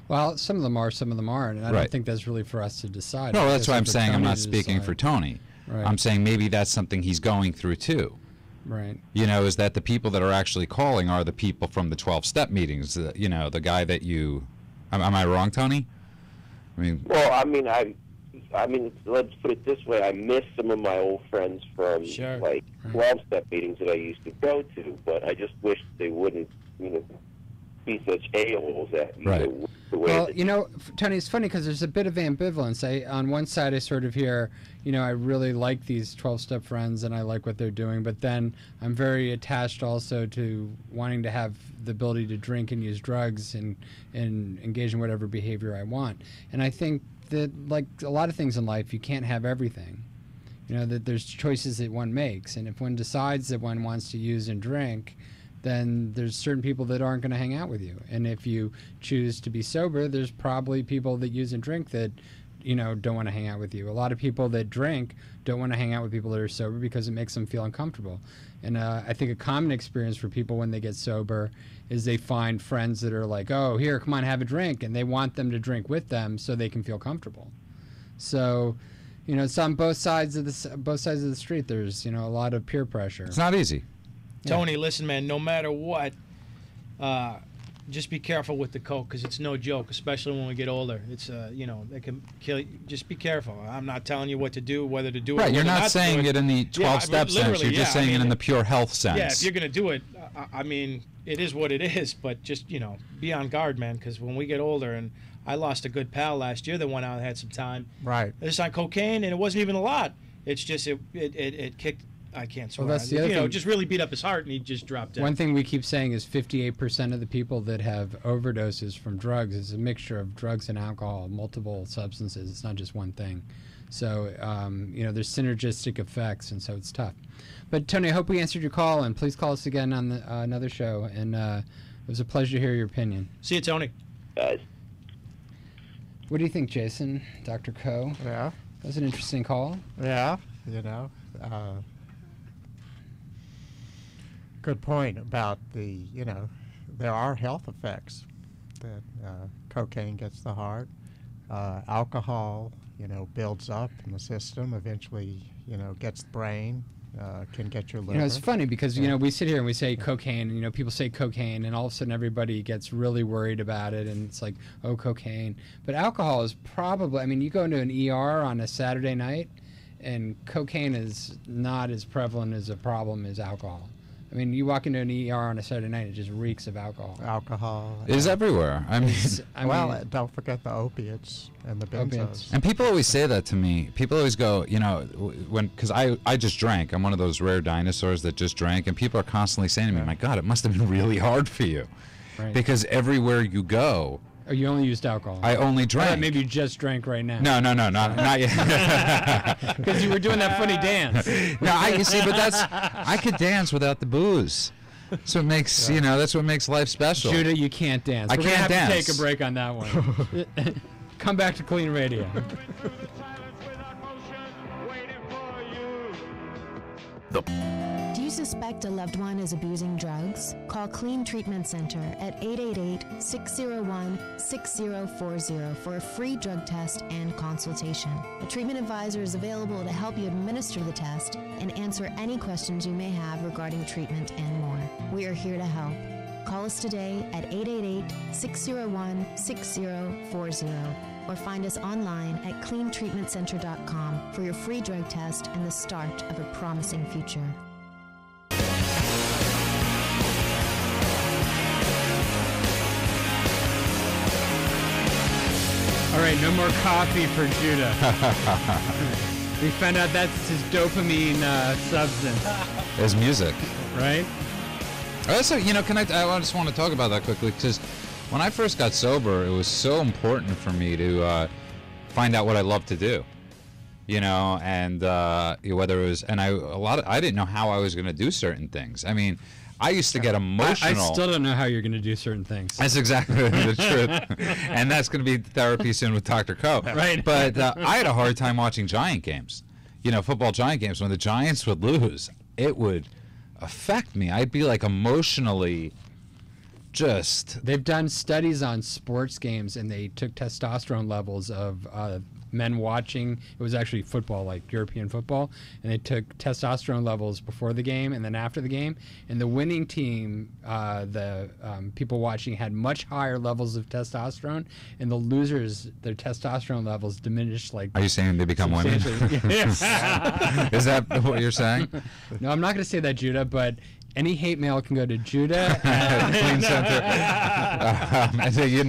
Well, some of them are, some of them aren't, and I don't think that's really for us to decide. No, that's why I'm saying I'm not speaking for Tony. Right. I'm saying maybe that's something he's going through too. Right. You know, is that the people that are actually calling are the people from the 12-step meetings? You know, the guy that you. Am I wrong, Tony? I mean. Well, I mean, let's put it this way. I miss some of my old friends from like 12-step meetings that I used to go to, but I just wish they wouldn't, you know, be such a-holes at you know, the way. Well, you know, Tony, it's funny because there's a bit of ambivalence. On one side, I sort of hear, you know, I really like these 12-step friends and I like what they're doing, but then I'm very attached also to wanting to have the ability to drink and use drugs and engage in whatever behavior I want. And I think that, like a lot of things in life, you can't have everything. You know, that there's choices that one makes, and if one decides that one wants to use and drink, then there's certain people that aren't going to hang out with you. And if you choose to be sober, there's probably people that use and drink that, you know, don't want to hang out with you. A lot of people that drink don't want to hang out with people that are sober because it makes them feel uncomfortable. And I think a common experience for people when they get sober is they find friends that are like, oh, here, come on, have a drink, and they want them to drink with them so they can feel comfortable. So, you know, it's on both sides of the street. There's, you know, a lot of peer pressure. It's not easy. Tony, listen, man, no matter what, just be careful with the coke, because it's no joke, especially when we get older. It's, you know, it can kill you. Just be careful. I'm not telling you what to do, whether to do it. Right, you're not saying it in the 12-step sense. You're just saying it in the pure health sense. Yeah, if you're going to do it, I mean, it is what it is, but just, you know, be on guard, man, because when we get older, and I lost a good pal last year that went out and had some time. Right. It's on cocaine, and it wasn't even a lot. It's just, it kicked. I can't swear. Well, that's the other thing. Just really beat up his heart, and he just dropped dead. One thing we keep saying is 58% of the people that have overdoses from drugs is a mixture of drugs and alcohol, multiple substances. It's not just one thing. So, you know, there's synergistic effects, and so it's tough. But, Tony, I hope we answered your call, and please call us again on another show. And It was a pleasure to hear your opinion. See you, Tony. Guys. What do you think, Jason? Dr. Coe? Yeah. That was an interesting call. Yeah, good point about the, there are health effects that cocaine gets the heart. Alcohol, builds up in the system, eventually, gets the brain, can get your liver. It's funny because, we sit here and we say cocaine, and, people say cocaine, and all of a sudden everybody gets really worried about it, and it's like, oh, cocaine. But alcohol is probably, you go into an ER on a Saturday night, and cocaine is not as prevalent as a problem as alcohol. You walk into an ER on a Saturday night, it just reeks of alcohol. Alcohol. Is everywhere. Don't forget the opiates and the benzos. And people always say that to me. People always go, because I just drank. I'm one of those rare dinosaurs that just drank, and people are constantly saying to me, my God, it must have been really hard for you. Right. Because everywhere you go. Oh, you only used alcohol? I only drank. Maybe you just drank right now. No, not yet. Because you were doing that funny dance. No, you see, but I could dance without the booze. So it makes, that's what makes life special. Judah, you can't dance. I can't dance. To take a break on that one. Come back to KLEAN Radio. Do you suspect a loved one is abusing drugs? Call KLEAN Treatment Center at 888-601-6040 for a free drug test and consultation. A treatment advisor is available to help you administer the test and answer any questions you may have regarding treatment and more. We are here to help. Call us today at 888-601-6040 or find us online at cleantreatmentcenter.com for your free drug test and the start of a promising future. All right, no more coffee for Judah. We found out that's his dopamine substance. It's music. Right? Also, I just want to talk about that quickly, because when I first got sober, it was so important for me to find out what I love to do, and whether it was, and I didn't know how I was going to do certain things. I used to get emotional. I still don't know how you're going to do certain things. That's exactly the truth, and that's going to be therapy soon with Dr. Coe. Right. But I had a hard time watching Giant games, football Giant games. When the Giants would lose, it would affect me. I'd be like emotionally just. They've done studies on sports games, and they took testosterone levels of men watching. It was actually football, like European football, and they took testosterone levels before the game and then after the game. And the winning team, the people watching, had much higher levels of testosterone, and the losers, their testosterone levels diminished. Like, are you saying they become women? Is that what you're saying? No, I'm not going to say that, Judah, but any hate mail can go to Judah at KLEAN Center.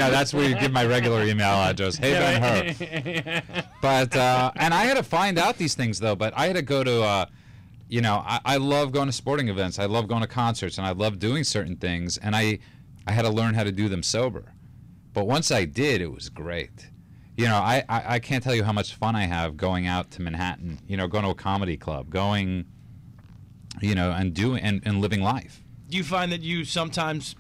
That's where you give my regular email address. Hey, Ben Hur. But and I had to find out these things, though. But I had to go to, I love going to sporting events. I love going to concerts, and I love doing certain things. And I had to learn how to do them sober. But once I did, it was great. I can't tell you how much fun I have going out to Manhattan. Going to a comedy club, going. And doing and living life. Do you find that you sometimes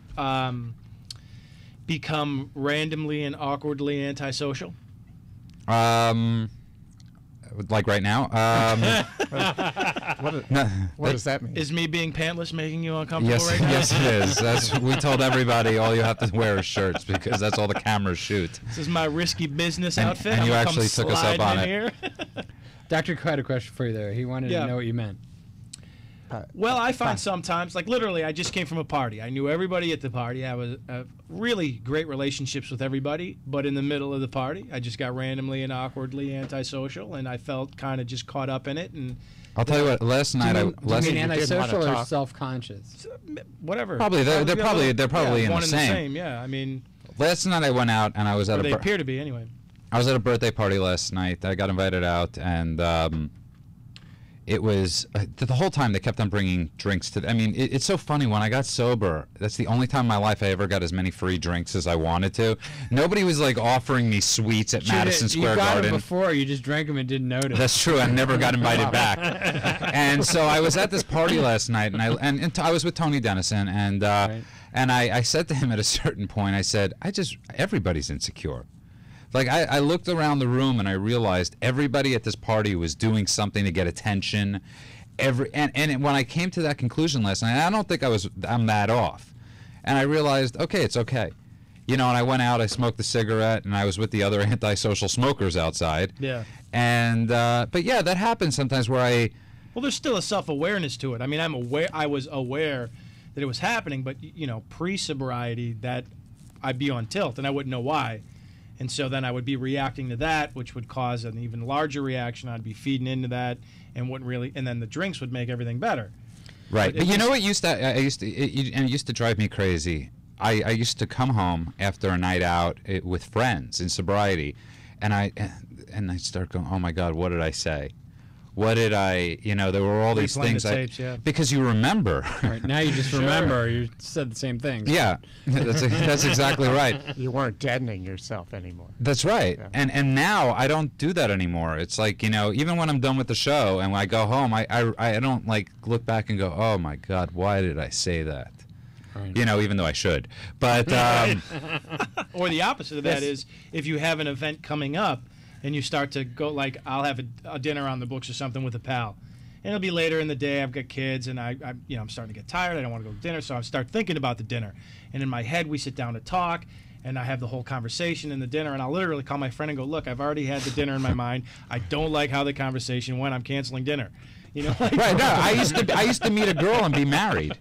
become randomly and awkwardly antisocial? Like right now? What does that mean? Is me being pantless making you uncomfortable right now? Yes, it is. We told everybody all you have to wear is shirts, because that's all the cameras shoot. This is my risky business outfit. And you actually took us up on it. Dr. Coe had a question for you there. He wanted to know what you meant. Well, I find sometimes, like literally, I just came from a party. I knew everybody at the party. I was really great relationships with everybody, but in the middle of the party, I just got randomly and awkwardly antisocial, and I felt kind of just caught up in it. And I'll tell you what. Last night, do you mean antisocial or self-conscious? Whatever. Probably they're probably in the same. Yeah, last night I went out and I was at they appear to be anyway. I was at a birthday party last night. I got invited out, and it was the whole time they kept on bringing drinks to. I mean, it's so funny. When I got sober, that's the only time in my life I ever got as many free drinks as I wanted to. Nobody was like offering me sweets at Madison Square Garden. You got it before. You just drank them and didn't notice. That's true. I never got invited back. And so I was at this party last night, and I was with Tony Dennison, and Right. and I said to him at a certain point, I said, everybody's insecure. Like, I looked around the room and I realized everybody at this party was doing something to get attention. And when I came to that conclusion last night, I don't think I'm that off. And I realized, okay, it's okay. You know, and I went out, I smoked a cigarette, and I was with the other antisocial smokers outside. Yeah. And, but yeah, that happens sometimes where Well, there's still a self-awareness to it. I mean, I was aware that it was happening, but, you know, pre-sobriety, that I'd be on tilt, and I wouldn't know why. And so then I would be reacting to that, which would cause an even larger reaction. I'd be feeding into that, and wouldn't really. And then the drinks would make everything better. Right, but you know what it used to drive me crazy. I used to come home after a night out with friends in sobriety, and I'd start going, oh my God, what did I say? What did I, you know, there were all these Replaying things. the tapes, yeah. Because you remember. Right, now you just remember. You said the same things. Yeah, that's exactly right. You weren't deadening yourself anymore. That's right. Yeah. And now I don't do that anymore. It's like, you know, even when I'm done with the show and when I go home, I don't like look back and go, oh my God, why did I say that? Right. You know, even though I should. But Or the opposite of that is if you have an event coming up and you start to go, like, I'll have a dinner on the books or something with a pal. And it'll be later in the day. I've got kids, and I'm starting to get tired. I don't want to go to dinner, so I start thinking about the dinner. And in my head, we sit down to talk, and I have the whole conversation in the dinner. And I'll literally call my friend and go, "Look, I've already had the dinner in my mind. I don't like how the conversation went. I'm canceling dinner." You know, like, right. No, I used to meet a girl and be married.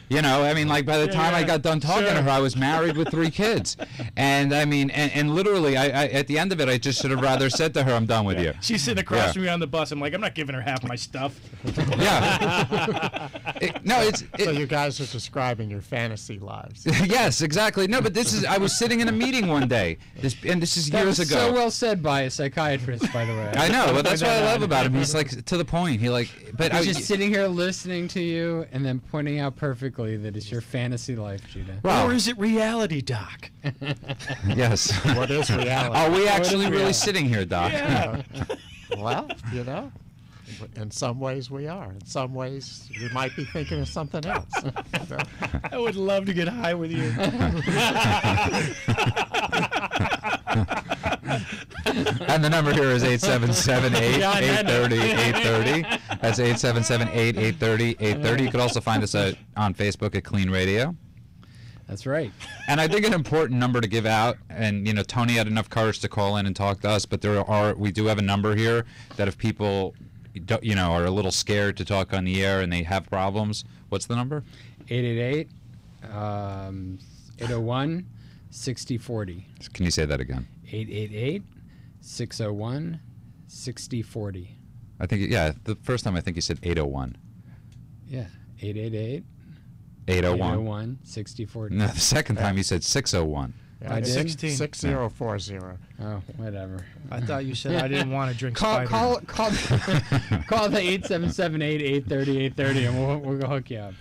You know, I mean, like, by the time I got done talking to her, I was married with 3 kids. And, I mean, and literally, I at the end of it, I just should have rather said to her, I'm done with you. She's sitting across from me on the bus. I'm like, I'm not giving her half my stuff. Yeah. So you guys are describing your fantasy lives. Yes, exactly. No, but I was sitting in a meeting one day, this is That years was ago. so well said by a psychiatrist, by the way. I know, but that's what I love about him. He's, like, to the point. But He's just sitting here listening to you and then pointing out perfectly that it's your fantasy life, Judah. Wow. Or is it reality, Doc? Yes. What is reality? Are we actually really sitting here, Doc? Yeah. Well, you know, in some ways we are. In some ways we might be thinking of something else. I would love to get high with you. And the number here is 877-830-830. That's 877-830-830. You could also find us on Facebook at KLEAN Radio. That's right. And I think an important number to give out, and, you know, Tony had enough courage to call in and talk to us, but we do have a number here that if people, you know, are a little scared to talk on the air and they have problems, what's the number? 888-801-6040. Can you say that again? 888-601-6040. I think, yeah, the first time I think you said 801. Yeah, 888 801. 801-6040. No, the second time you said 601. Yeah, I did? 6040. Oh, whatever. I thought you said I didn't want to drink Call cider. call the 877-830-830 and we'll hook you up.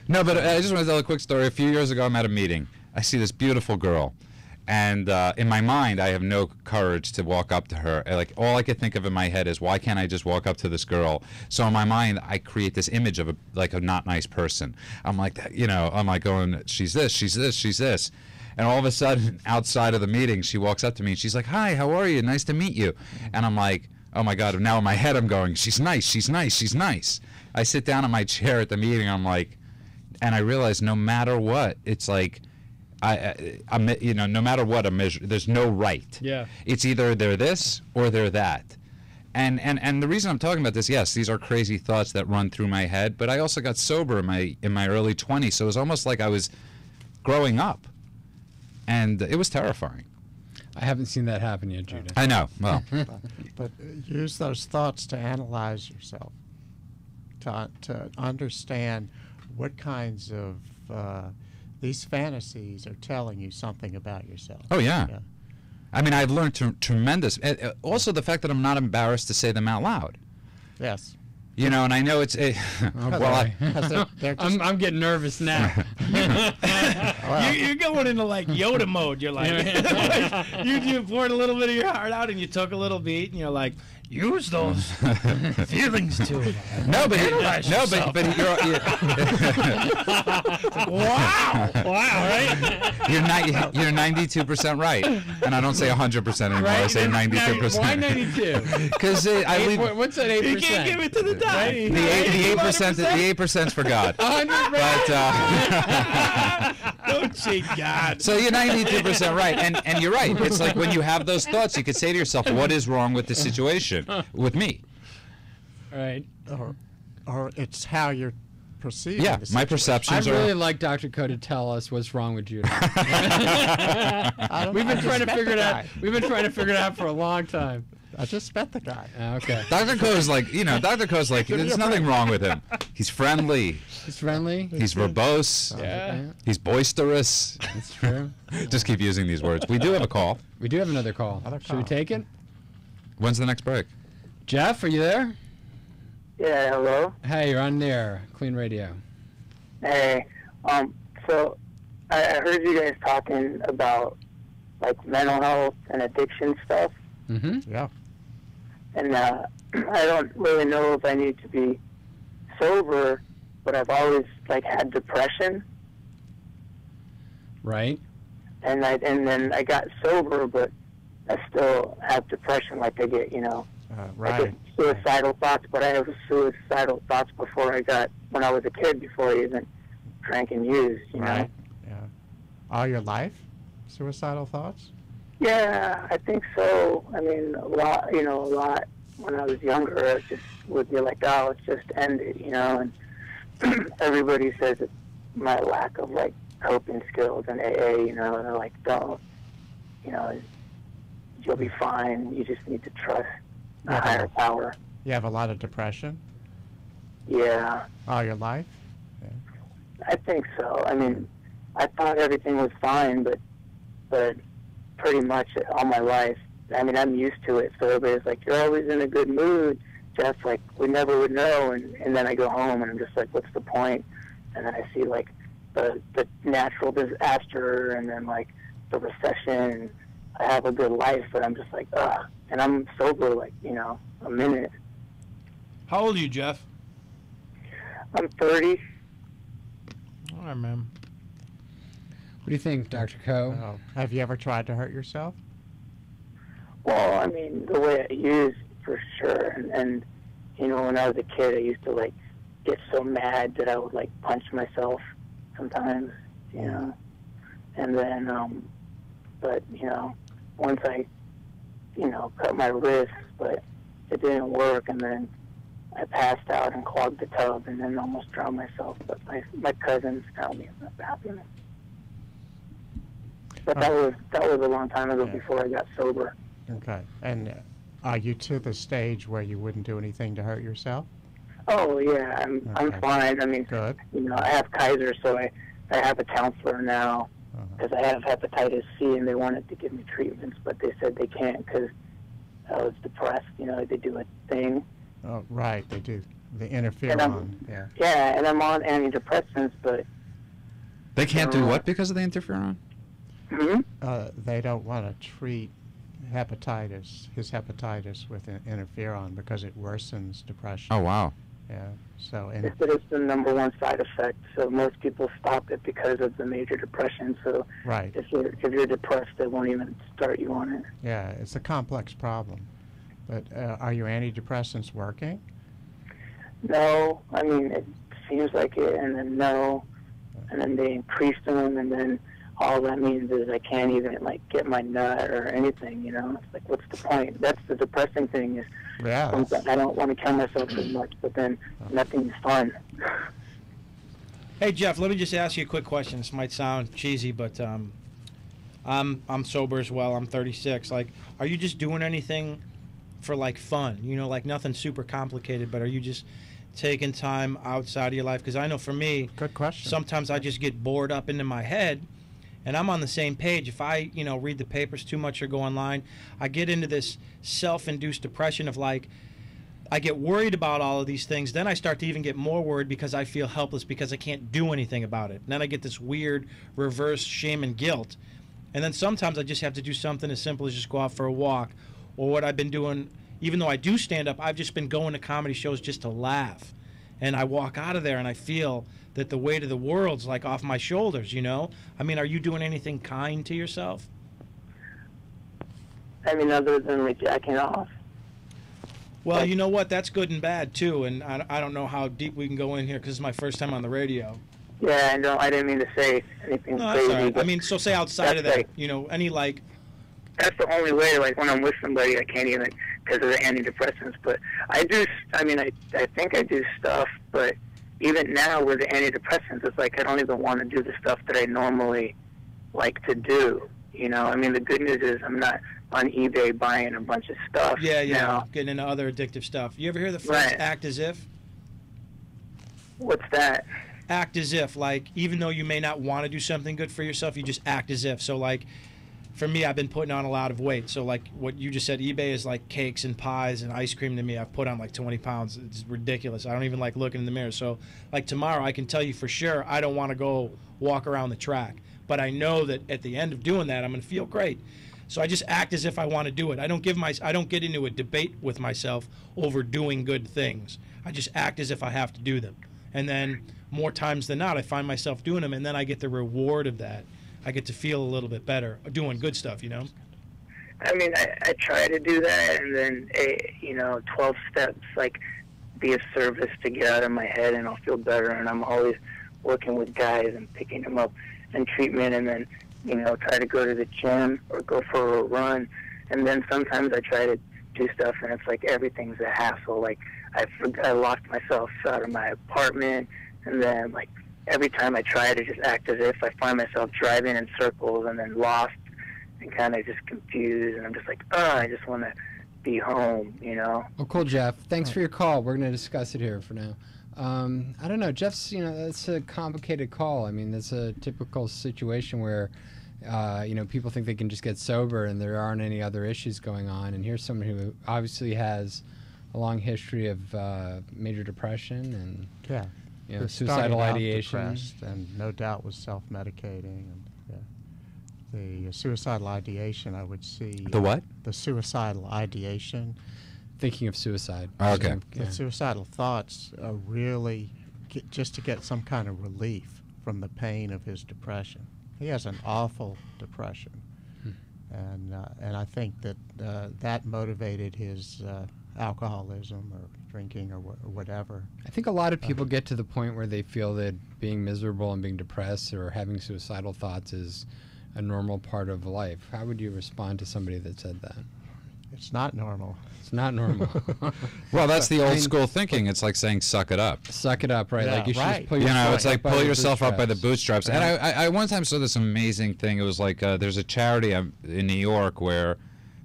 No, but I just want to tell a quick story. A few years ago, I'm at a meeting. I see this beautiful girl. And in my mind, I have no courage to walk up to her. Like, all I could think of in my head is, why can't I just walk up to this girl? So in my mind, I create this image of a not nice person. I'm like, you know, I'm like going, she's this, she's this, she's this. And all of a sudden, outside of the meeting, she walks up to me and she's like, hi, how are you? Nice to meet you. And I'm like, oh my God. Now in my head, I'm going, she's nice, she's nice, she's nice. I sit down in my chair at the meeting. I'm like, and I realize no matter what, it's like, I'm, you know, no matter what, there's no right. Yeah. It's either they're this or they're that. And the reason I'm talking about this, yes, these are crazy thoughts that run through my head, but I also got sober in my early 20s, so it was almost like I was growing up. And it was terrifying. I haven't seen that happen yet, Judah. I know. Well, But use those thoughts to analyze yourself, to understand what kinds of these fantasies are telling you something about yourself. oh yeah. I mean, I've learned tremendous. Also, the fact that I'm not embarrassed to say them out loud. Yes. You know, and I know it's Oh, I'm getting nervous now. You're going into like Yoda mode. You're like, you poured a little bit of your heart out, and you took a little beat, and you're like, use those feelings to but you're wow, right? You're 92% right, and I don't say 100% anymore. Right? I say 92%. Why 92? Because I leave. What's that 8%? You can't give it to the die. Right? The 8%'s for God. 100%. But Don't cheat God. so you're 92% right, and you're right. It's like when you have those thoughts, you could say to yourself, "What is wrong with the situation with me?" Right. Or it's how you're perceiving Yeah, the my situation. perceptions I'd are. really like Dr. Co to tell us what's wrong with Judah. I We've been just trying to met figure it the out. guy. We've been trying to figure it out for a long time. I just met the guy. Okay. Dr. Co's like, Dr. Co's like, there's nothing wrong with him. He's friendly. He's friendly. He's verbose. Yeah. He's boisterous. That's true. Just keep using these words. We do have a call. We do have another call. Should we take it? When's the next break? Jeff, are you there? Yeah, hello. Hey, you're on there. KLEAN Radio. Hey, so I heard you guys talking about like mental health and addiction stuff, Mm-hmm. Yeah. and I don't really know if I need to be sober, but I've always like had depression, Right. and then I got sober, but I still have depression. Like I get, I Right. get suicidal thoughts, but I have suicidal thoughts when I was a kid, before I even drank and used, Right. Yeah. All your life, suicidal thoughts? Yeah, I think so. I mean, a lot when I was younger, I just would be like, oh, it's just ended, and everybody says it's my lack of, like, coping skills in AA, and they're like, don't, you'll be fine. You just need to trust a higher power. You have a lot of depression Yeah, all your life? I think so. I mean, I thought everything was fine, but pretty much all my life, I mean, I'm used to it. So everybody's like, you're always in a good mood. Just like, we never would know. And then I go home and I'm just like, what's the point? And then I see like the natural disaster and then like the recession. I have a good life, but I'm just like, ugh. And I'm sober like, a minute. How old are you, Jeff? I'm 30. All right, man. What do you think, Dr. Co? Oh. Have you ever tried to hurt yourself? Well, I mean, the way I use, for sure. And when I was a kid, I used to, like, get so mad that I would, like, punch myself sometimes, And then, but, once I, cut my wrist, but it didn't work. And then I passed out and clogged the tub and then almost drowned myself. But my cousins found me in the bathroom. But that was a long time ago, before I got sober. Okay. And are you to the stage where you wouldn't do anything to hurt yourself? Oh yeah, I'm fine. I mean, Good. I have Kaiser, so I have a counselor now because I have hepatitis C, and they wanted to give me treatments, but they said they can't because I was depressed. They do a thing. Oh, right, they do. The interferon. Yeah. Yeah, and I'm on antidepressants, but They can't do what because of the interferon? They don't want to treat his hepatitis with an interferon because it worsens depression. Oh, wow. Yeah. So, they said it's the number one side effect. So most people stop it because of the major depression. So right. if you're depressed, they won't even start you on it. Yeah, it's a complex problem. But are your antidepressants working? No, I mean, it seems like it, and then no, and then they increase them, and then all that means is I can't even, like, get my nut or anything, It's like, what's the point? That's the depressing thing is Yeah. I don't want to kill myself so much, but then nothing's fun. Hey, Jeff, let me just ask you a quick question. This might sound cheesy, but I'm sober as well. I'm 36. Like, are you just doing anything for, like, fun? Like nothing super complicated, but are you just taking time outside of your life? Because I know for me, Good question. sometimes I just get bored up into my head, and I'm on the same page. If I, read the papers too much or go online, I get into this self-induced depression of, like, I get worried about all of these things. Then I start to even get more worried because I feel helpless because I can't do anything about it. And then I get this weird reverse shame and guilt. And then sometimes I just have to do something as simple as just go out for a walk. Or what I've been doing, even though I do stand up, I've just been going to comedy shows just to laugh. And I walk out of there and I feel that the weight of the world's like off my shoulders, you know? I mean, are you doing anything kind to yourself? I mean, other than like jacking off. Well, you know what? That's good and bad too. And I don't know how deep we can go in here because it's my first time on the radio. Yeah, I know. I didn't mean to say anything No, crazy. that's all right. But I mean, so say outside of that, like, you know, any like. That's the only way. Like when I'm with somebody, I can't even because of the antidepressants. But I do. I mean, I think I do stuff. But even now with the antidepressants, it's like I don't even want to do the stuff that I normally like to do. You know, I mean, the good news is I'm not on eBay buying a bunch of stuff. Yeah, now. getting into other addictive stuff. You ever hear the phrase Right. "act as if"? What's that? Act as if, like, even though you may not want to do something good for yourself, you just act as if. So, like, for me, I've been putting on a lot of weight. So, like, what you just said, eBay is like cakes and pies and ice cream to me. I've put on like 20 pounds. It's ridiculous. I don't even like looking in the mirror. So, like, tomorrow, I can tell you for sure I don't want to go walk around the track. But I know that at the end of doing that, I'm going to feel great. So I just act as if I want to do it. I don't get into a debate with myself over doing good things. I just act as if I have to do them. And then more times than not, I find myself doing them, and then I get the reward of that. I get to feel a little bit better doing good stuff, you know? I mean, I try to do that, and then, 12 steps, like, be of service to get out of my head, and I'll feel better. And I'm always working with guys and picking them up in treatment, and then, try to go to the gym or go for a run. And then sometimes I try to do stuff, and it's like everything's a hassle. Like, I locked myself out of my apartment, and then, like, every time I try to just act as if, I find myself driving in circles and then lost and kind of just confused, and I'm just like, I just want to be home, Well, cool, Jeff. Thanks for your call. We're going to discuss it here for now. I don't know. Jeff's, that's a complicated call. I mean, that's a typical situation where, people think they can just get sober and there aren't any other issues going on. And here's someone who obviously has a long history of major depression and suicidal ideation. And no doubt was self-medicating. And, the suicidal ideation, I would see. The what? The suicidal ideation. Thinking of suicide. Oh, okay. The suicidal thoughts are really just to get some kind of relief from the pain of his depression. He has an awful depression, and I think that that motivated his alcoholism or drinking or whatever. I think a lot of people get to the point where they feel that being miserable and being depressed or having suicidal thoughts is a normal part of life. How would you respond to somebody that said that? It's not normal. It's not normal. Well, that's the old school thinking. It's like saying "suck it up." Suck it up, right? Yeah, like you should just pull You yourself know, it's like up pull by yourself up by the bootstraps. bootstraps. And I one time saw this amazing thing. It was like there's a charity in New York where,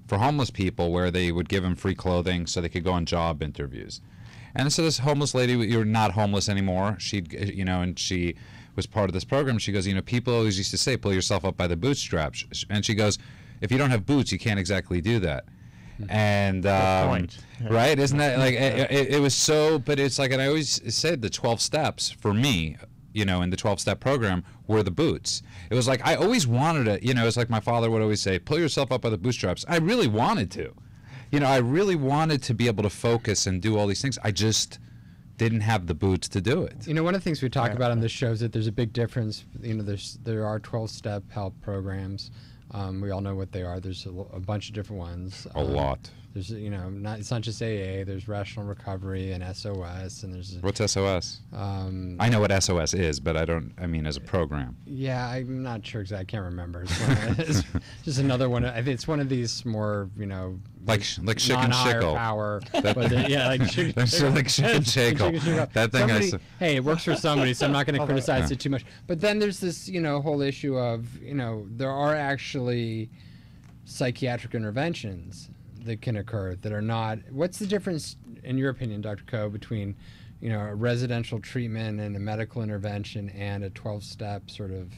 for homeless people, where they would give them free clothing so they could go on job interviews. And so this homeless lady, you're not homeless anymore. And she was part of this program. She goes, people always used to say, pull yourself up by the bootstraps. And she goes, if you don't have boots, you can't exactly do that. And right, isn't that like it was so? But it's like, and I always said the 12 steps for me, in the 12-step program were the boots. It was like I always wanted to, it's like my father would always say, pull yourself up by the bootstraps. I really wanted to, I really wanted to be able to focus and do all these things. I just didn't have the boots to do it. One of the things we talk about on this show is that there's a big difference. There are 12-step help programs. We all know what they are. There's a bunch of different ones. A lot. There's, it's not just AA. There's Rational Recovery and SOS, and there's. What's SOS? I know what SOS is, but I mean as a program. Yeah, I'm not sure exactly. I can't remember. It's just another one. I think it's one of these more, like Chick and non-higher Shickle. Power. Like Chick and Shickle. That thing. Hey, it works for somebody, so I'm not going to criticize it too much. But then there's this, whole issue of, there are actually psychiatric interventions that can occur that are not. What's the difference, in your opinion, Dr. Coe, between, a residential treatment and a medical intervention and a 12-step sort of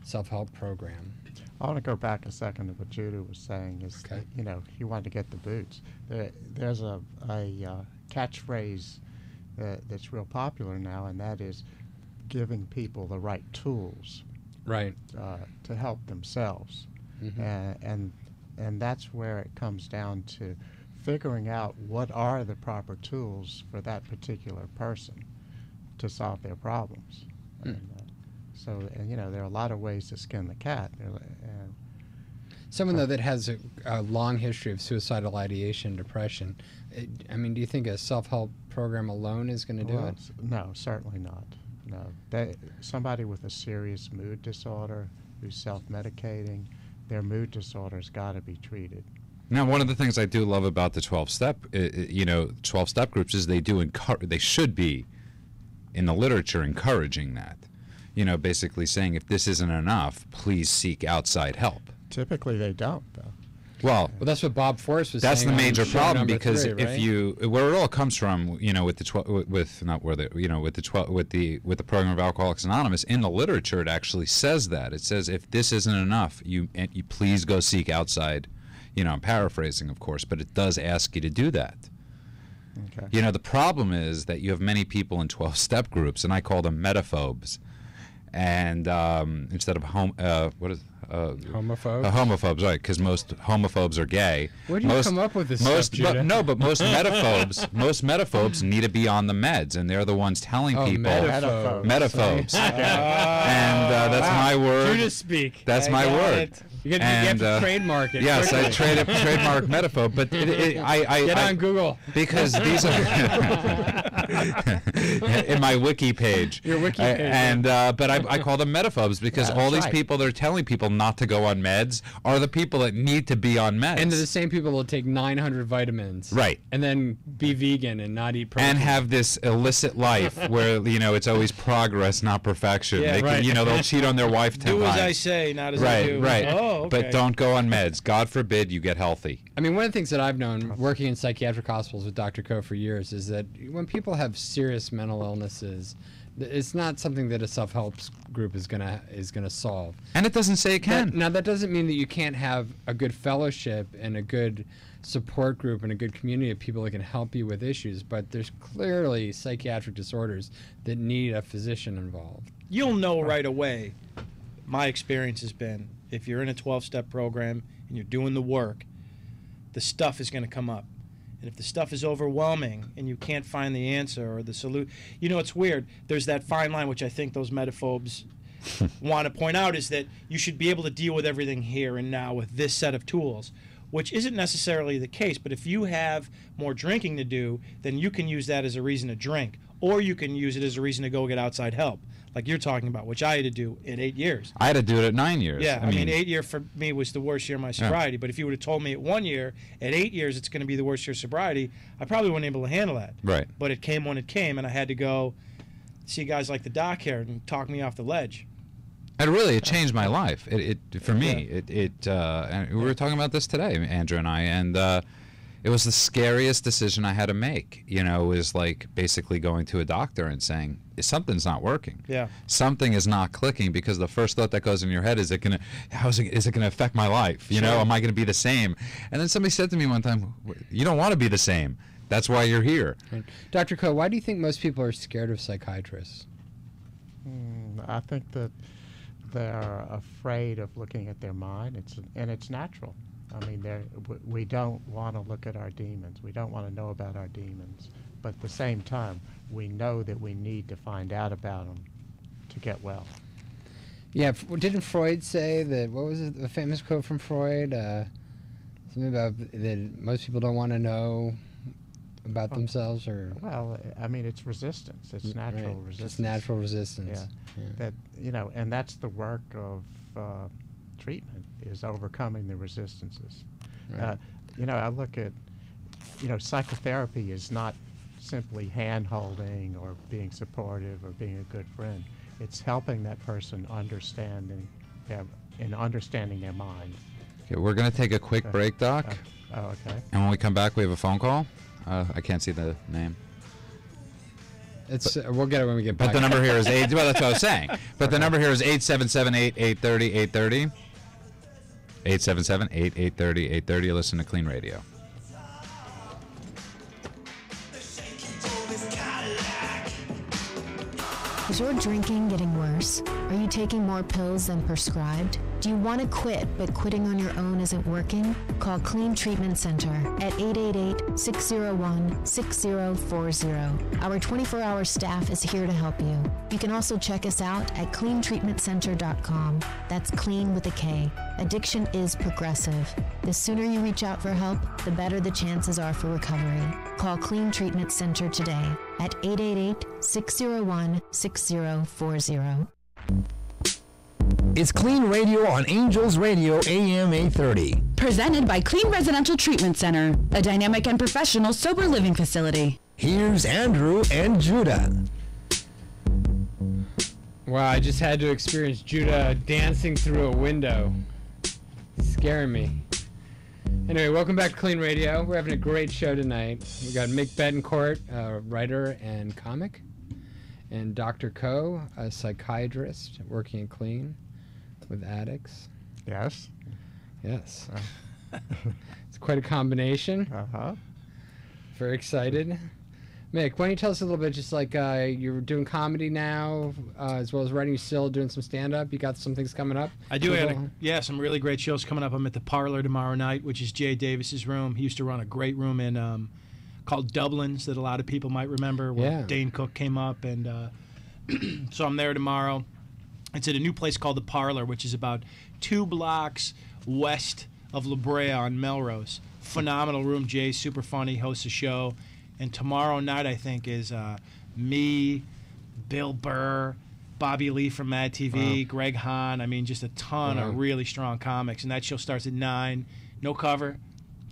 self-help program? I want to go back a second to what Judah was saying. Is okay. He wanted to get the boots. There's a catchphrase that's real popular now, and that is giving people the right tools Right. To help themselves. And that's where it comes down to figuring out what are the proper tools for that particular person to solve their problems. And, you know, there are a lot of ways to skin the cat. Someone, though, that has a long history of suicidal ideation, depression, I mean, do you think a self-help program alone is going to do it? No, certainly not. No. Somebody with a serious mood disorder who's self-medicating, their mood disorder's got to be treated. Now, one of the things I do love about the 12-step, 12-step groups is they should be, in the literature, encouraging that. You know, basically saying if this isn't enough, please seek outside help. Typically, they don't, though. Well, that's what Bob Forrest was that's saying. That's the major problem, because 3, right? if you, where it all comes from, you know, with the program of Alcoholics Anonymous, in the literature it actually says that. It says if this isn't enough, you please go seek outside. You know, I'm paraphrasing, of course, but it does ask you to do that. Okay. You know, the problem is that you have many people in 12-step groups, and I call them metaphobes. And instead of homophobes? Homophobes, right? Because most homophobes are gay. Where do you come up with this stuff, Judah? But most metaphobes need to be on the meds, and they're the ones telling people. Metaphobes. And that's my word. Judah speak. That's my word. You have to trademark it. Yes, I trademark metaphobe, but I get on Google, because these are in my wiki page. Your wiki page. And but I call them metaphobes because all these people that are telling people not to go on meds are the people that need to be on meds. And they're the same people that will take 900 vitamins. Right. And then be vegan and not eat protein. And have this illicit life where, you know, it's always progress, not perfection. Yeah, right. You know, they'll cheat on their wife 10 times. Do as I say, not as I do. Right. Oh, okay. But don't go on meds. God forbid you get healthy. I mean, one of the things that I've known working in psychiatric hospitals with Dr. Ko for years is that when people have serious mental illnesses, it's not something that a self-help group is gonna solve. And it doesn't say it can. Now, that doesn't mean that you can't have a good fellowship and a good support group and a good community of people that can help you with issues, but there's clearly psychiatric disorders that need a physician involved. You'll know right away. My experience has been, if you're in a 12-step program and you're doing the work, the stuff is going to come up. And if the stuff is overwhelming and you can't find the answer or the solution, you know, it's weird. There's that fine line, which I think those metaphobes want to point out, is that you should be able to deal with everything here and now with this set of tools, which isn't necessarily the case. But if you have more drinking to do, then you can use that as a reason to drink, or you can use it as a reason to go get outside help, like you're talking about, which I had to do in 8 years. I had to do it at 9 years. Yeah, I mean 8 years for me was the worst year of my sobriety. Yeah. But if you would have told me at 1 year, at 8 years it's going to be the worst year of sobriety, I probably wouldn't be able to handle that. Right. But it came when it came, and I had to go see guys like the doc here and talk me off the ledge. And really, it changed my life. For me, and we were talking about this today, Andrew and I, and it was the scariest decision I had to make. You know, it was like basically going to a doctor and saying, something's not working. Yeah. Something is not clicking, because the first thought that goes in your head is, is it gonna affect my life? You know, am I gonna be the same? And then somebody said to me one time, you don't want to be the same. That's why you're here. Right. Dr. Ko, why do you think most people are scared of psychiatrists? I think that they're afraid of looking at their mind. It's natural. I mean, we don't want to look at our demons. We don't want to know about our demons. But at the same time, we know that we need to find out about them to get well. Yeah, didn't Freud say that, what was it, the famous quote from Freud? Something about that most people don't want to know about themselves, or? Well, I mean, it's resistance. It's natural resistance. It's natural resistance. Yeah. That, you know, and that's the work of treatment, is overcoming the resistances. Right. You know, I look at, you know, psychotherapy is not simply hand-holding or being supportive or being a good friend. It's helping that person understanding their mind. Okay, we're going to take a quick break, Doc. Okay. And when we come back, we have a phone call. I can't see the name. We'll get it when we get back. But the number here is well, that's what I was saying. But the number here is 877-830-830. 877-830-830. Listen to KLEAN Radio. Is your drinking getting worse? Are you taking more pills than prescribed? Do you want to quit, but quitting on your own isn't working? Call KLEAN Treatment Center at 888-601-6040. Our 24-hour staff is here to help you. You can also check us out at cleantreatmentcenter.com. That's clean with a K. Addiction is progressive. The sooner you reach out for help, the better the chances are for recovery. Call KLEAN Treatment Center today at 888-601-6040. It's KLEAN Radio on Angels Radio AM 830. Presented by KLEAN Residential Treatment Center, a dynamic and professional sober living facility. Here's Andrew and Judah. Wow, I just had to experience Judah dancing through a window. Scaring me. Anyway, welcome back to KLEAN Radio. We're having a great show tonight. We got Mick Betancourt, writer and comic, and Dr. Ko, a psychiatrist working at KLEAN with addicts. Yes. Yes. It's quite a combination. Uh-huh. Very excited. Mick, why don't you tell us a little bit, just like you're doing comedy now, as well as writing, you're still doing some stand-up. You got some things coming up? I do. Some really great shows coming up. I'm at the Parlor tomorrow night, which is Jay Davis's room. He used to run a great room in called Dublin's that a lot of people might remember, where Dane Cook came up. And so I'm there tomorrow. It's at a new place called the Parlor, which is about 2 blocks west of La Brea on Melrose. Phenomenal room. Jay's super funny, hosts a show. And tomorrow night, I think, is me, Bill Burr, Bobby Lee from Mad TV, Greg Hahn. I mean, just a ton of really strong comics. And that show starts at 9. No cover.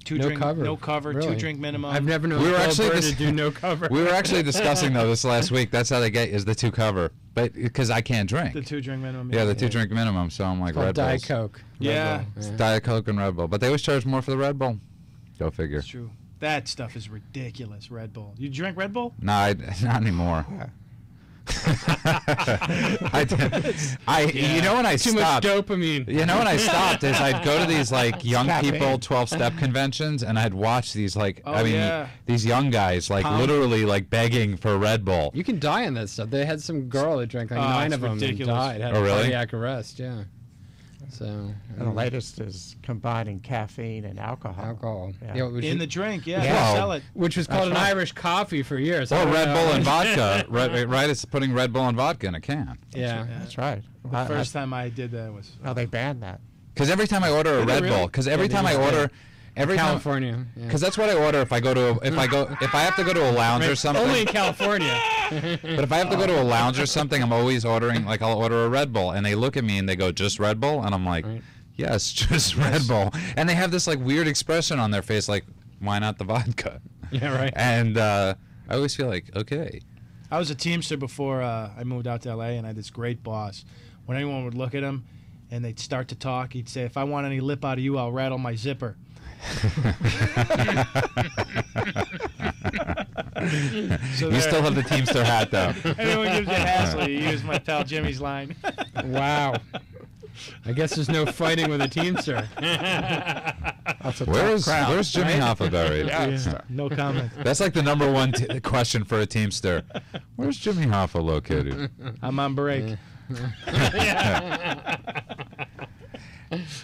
No cover. Really? 2-drink minimum. I've never known Bill Burr to do no cover. We were actually discussing, though, this last week. That's how they get is the 2 cover. But because I can't drink. The 2-drink minimum. Yeah, the 2-drink minimum. So I'm like, Red Bull. Diet Coke. Yeah. It's Diet Coke and Red Bull. But they always charge more for the Red Bull. Go figure. That's true. That stuff is ridiculous, Red Bull. You drink Red Bull? No, not anymore. You know when I too stopped, much dopamine. You know when I stopped is I'd go to these like young people 12-step conventions and I'd watch these like these young guys like literally like begging for Red Bull. You can die on that stuff. They had some girl that drank like 9 of them and died. Had a cardiac arrest. Yeah. So and the latest is combining caffeine and alcohol. Yeah. In the drink, sell it. Which was called an Irish coffee for years. Or Red Bull and vodka. Right, it's putting Red Bull and vodka in a can. That's right. The first time I did that was... Oh, they banned that. Because every time I order a Red Bull, because every time I order... California, because that's what I order if I have to go to a lounge or something. Only in California. But if I have to go to a lounge or something, I'm always ordering, like I'll order a Red Bull, and they look at me and they go, "Just Red Bull?" And I'm like, "Yes, just Red Bull." And they have this like weird expression on their face, like, "Why not the vodka?" Yeah, right. And I always feel like, okay. I was a Teamster before I moved out to L.A., and I had this great boss. When anyone would look at him and they'd start to talk, he'd say, "If I want any lip out of you, I'll rattle my zipper." So you still have the Teamster hat, though. Anyone gives you a hassle, you use my pal Jimmy's line. Wow. I guess there's no fighting with a Teamster. Where's Jimmy Hoffa buried? No comment. That's like the number one question for a Teamster. Where's Jimmy Hoffa located? I'm on break.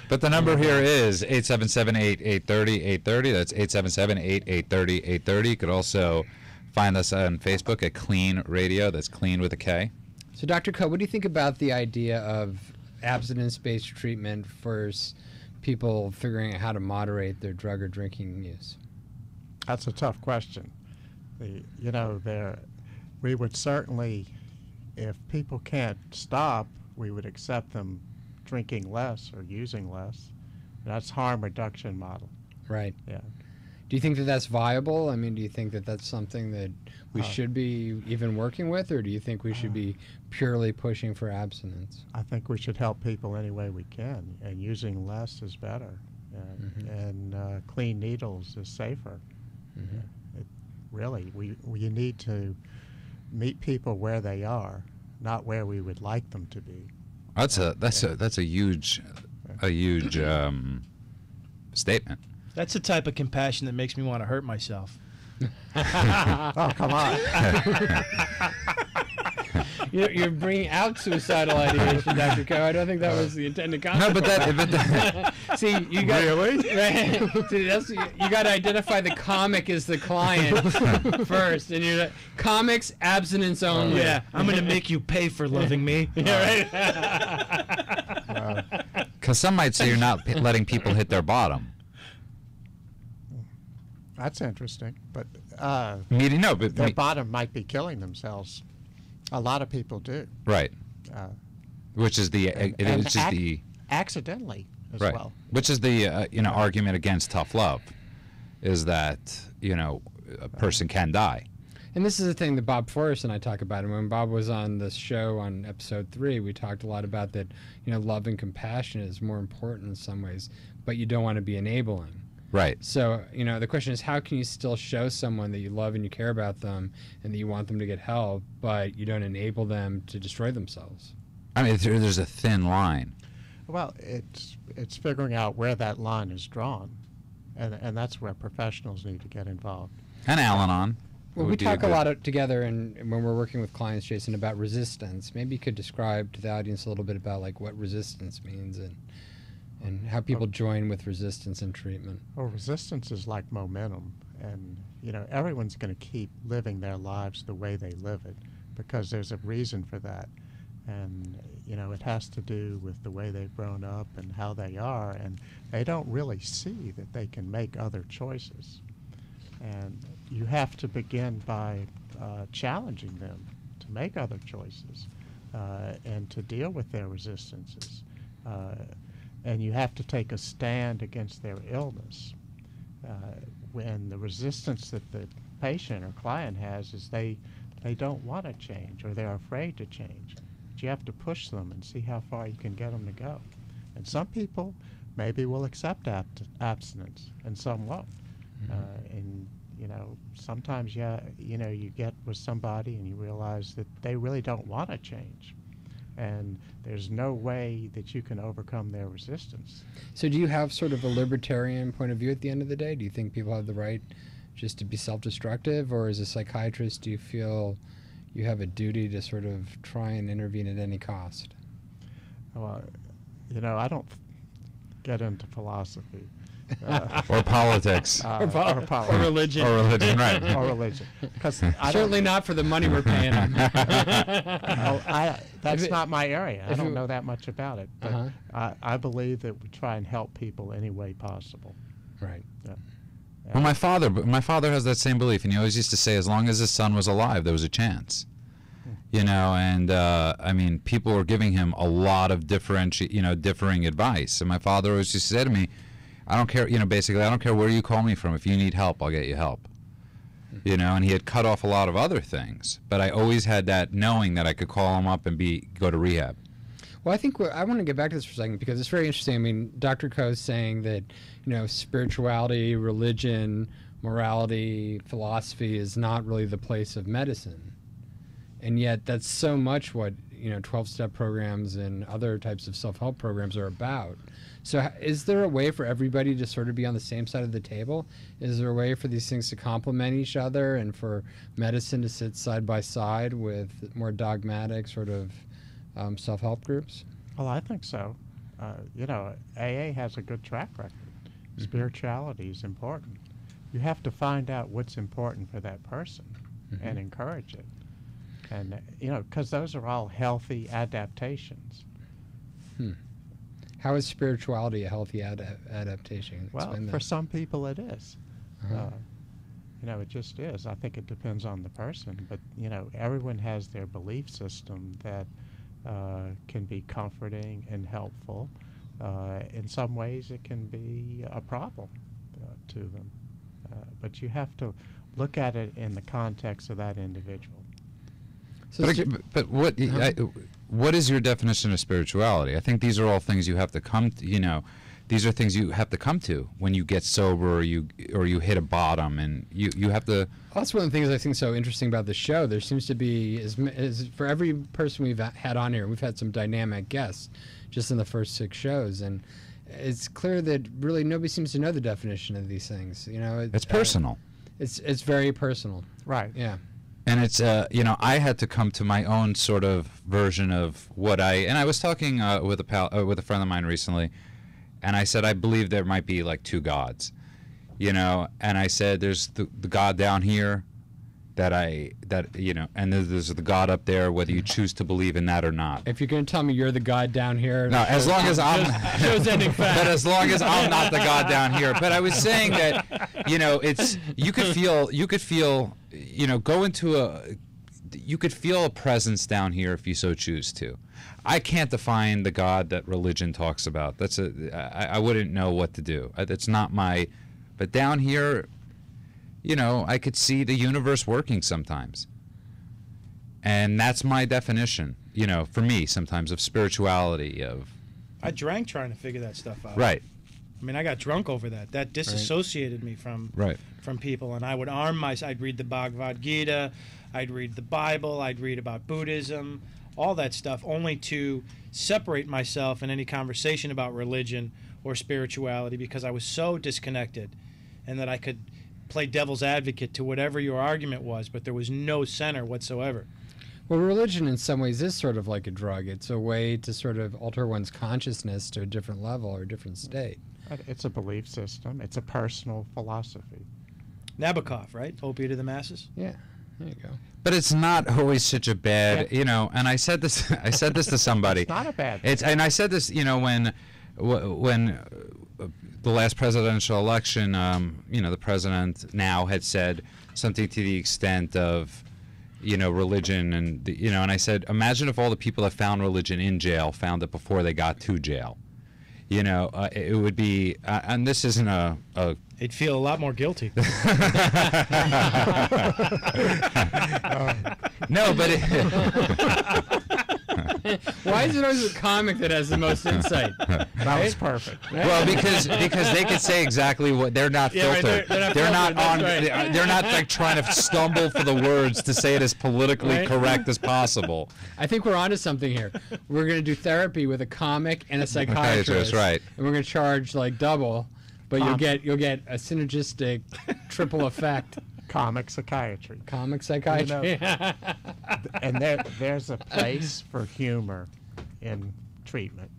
But the number here is 877-830-830. That's 877-830-830. You could also find us on Facebook at KLEAN Radio. That's KLEAN with a K. So, Dr. Ko, what do you think about the idea of abstinence-based treatment for people figuring out how to moderate their drug or drinking use? That's a tough question. We would certainly, if people can't stop, we would accept them drinking less or using less. That's harm reduction model. Right. Yeah. Do you think that that's viable? I mean, do you think that that's something that we should be even working with, or do you think we should be purely pushing for abstinence? I think we should help people any way we can, and using less is better. And clean needles is safer. Really, we need to meet people where they are, not where we would like them to be. That's a huge statement. That's the type of compassion that makes me want to hurt myself. Oh, come on. You're bringing out suicidal ideation, Dr. Coe. I don't think that was the intended consequence. No, but that see, you got Really? right? See, you got to identify the comic as the client first, and you're like, comics abstinence only. Yeah, I'm gonna make you pay for loving me. Yeah, right. because some might say you're not letting people hit their bottom. That's interesting, but But their bottom might be killing themselves. A lot of people do. right, which is the accidentally as right, well. which is the argument against tough love, is that a person can die. And this is the thing that Bob Forrest and I talk about. And when Bob was on this show on episode 3, we talked a lot about that, love and compassion is more important in some ways, but you don't want to be enabling. Right. So, the question is, how can you still show someone that you love and you care about them and that you want them to get help, but you don't enable them to destroy themselves? I mean, there's a thin line. Well, it's figuring out where that line is drawn, and that's where professionals need to get involved. And Al-Anon. Well, we talk a lot together, and when we're working with clients, Jason, about resistance. Maybe you could describe to the audience a little bit about what resistance means and how people join with resistance in treatment. Well, resistance is like momentum, and everyone's going to keep living their lives the way they live it because there's a reason for that, and it has to do with the way they've grown up and how they are, and they don't really see that they can make other choices. And you have to begin by challenging them to make other choices and to deal with their resistances. And you have to take a stand against their illness. When the resistance that the patient or client has is they don't want to change or they're afraid to change. But you have to push them and see how far you can get them to go. And some people maybe will accept abstinence and some won't. And sometimes you get with somebody and you realize that they really don't want to change, and there's no way that you can overcome their resistance. So do you have sort of a libertarian point of view at the end of the day? Do you think people have the right just to be self-destructive, or as a psychiatrist, do you feel you have a duty to sort of try and intervene at any cost? Well, I don't get into philosophy. Or politics. Or religion. Or religion, right. Or religion. Certainly not for the money we're paying them. That's not my area. I don't know that much about it. But I believe that we try and help people any way possible. Right. Yeah. Well, my father has that same belief, and he always used to say, as long as his son was alive, there was a chance. And I mean, people were giving him a lot of differing advice. And my father always used to say to me, I don't care, basically, I don't care where you call me from. If you need help, I'll get you help. And he had cut off a lot of other things. But I always had that knowing that I could call him up and go to rehab. Well, I think I want to get back to this for a second because it's very interesting. I mean, Dr. Coe's saying that, spirituality, religion, morality, philosophy is not really the place of medicine. And yet that's so much what, 12-step programs and other types of self-help programs are about. So is there a way for everybody to sort of be on the same side of the table? Is there a way for these things to complement each other and for medicine to sit side by side with more dogmatic sort of self-help groups? Well, I think so. AA has a good track record. Spirituality is important. You have to find out what's important for that person and encourage it. And, because those are all healthy adaptations. How is spirituality a healthy adaptation? Well, for some people it is. It just is. I think it depends on the person. But, everyone has their belief system that can be comforting and helpful. In some ways it can be a problem to them. But you have to look at it in the context of that individual. So but what is your definition of spirituality? I think these are all things you have to come to, these are things you have to come to when you get sober or you hit a bottom, and you have to. That's one of the things I think so interesting about the show. There seems to be, as for every person we've had on here, we've had some dynamic guests just in the first 6 shows, and it's clear that really nobody seems to know the definition of these things. It's personal. It's very personal. Right. Yeah. And it's, you know, I had to come to my own sort of version of what and I was talking with a friend of mine recently, and I said, I believe there might be like two gods, you know, and I said, there's the God down here that you know, and there's the God up there, whether you choose to believe in that or not. If you're going to tell me you're the God down here, no, as long as I'm, shows ending fact. But as long as I'm not the God down here. But I was saying that, you know, it's you could feel, you know, you could feel a presence down here if you so choose to. I can't define the God that religion talks about. I wouldn't know what to do. That's not my. But down here, you know, I could see the universe working sometimes. And that's my definition, you know, for me sometimes, of spirituality, I drank trying to figure that stuff out. Right. I mean, I got drunk over that. That disassociated me from people, and I would arm myself. I'd read the Bhagavad Gita, I'd read the Bible, I'd read about Buddhism, all that stuff, only to separate myself in any conversation about religion or spirituality, because I was so disconnected, and that I could play devil's advocate to whatever your argument was, but there was no center whatsoever. Well, religion in some ways is sort of like a drug. It's a way to sort of alter one's consciousness to a different level or a different state. It's a belief system. It's a personal philosophy. Nabokov, right? Opiate of the masses? Yeah, there you go. But it's not always such a bad, you know, and I said this to somebody. It's not a bad thing. And I said this, you know, when the last presidential election, you know, the president now had said something to the extent of, you know, religion and, you know, and I said, imagine if all the people that found religion in jail found it before they got to jail. You know, it would be, and this isn't a... They'd feel a lot more guilty. No, but why is it always a comic that has the most insight? That was perfect. Well, because they could say exactly what they're not filtered. They're not like trying to stumble for the words to say it as politically correct as possible. I think we're onto something here. We're going to do therapy with a comic and a psychiatrist, right? And we're going to charge like double, but you'll get a synergistic triple effect. Comic psychiatry. Comic psychiatry. You know, and there's a place for humor in treatment.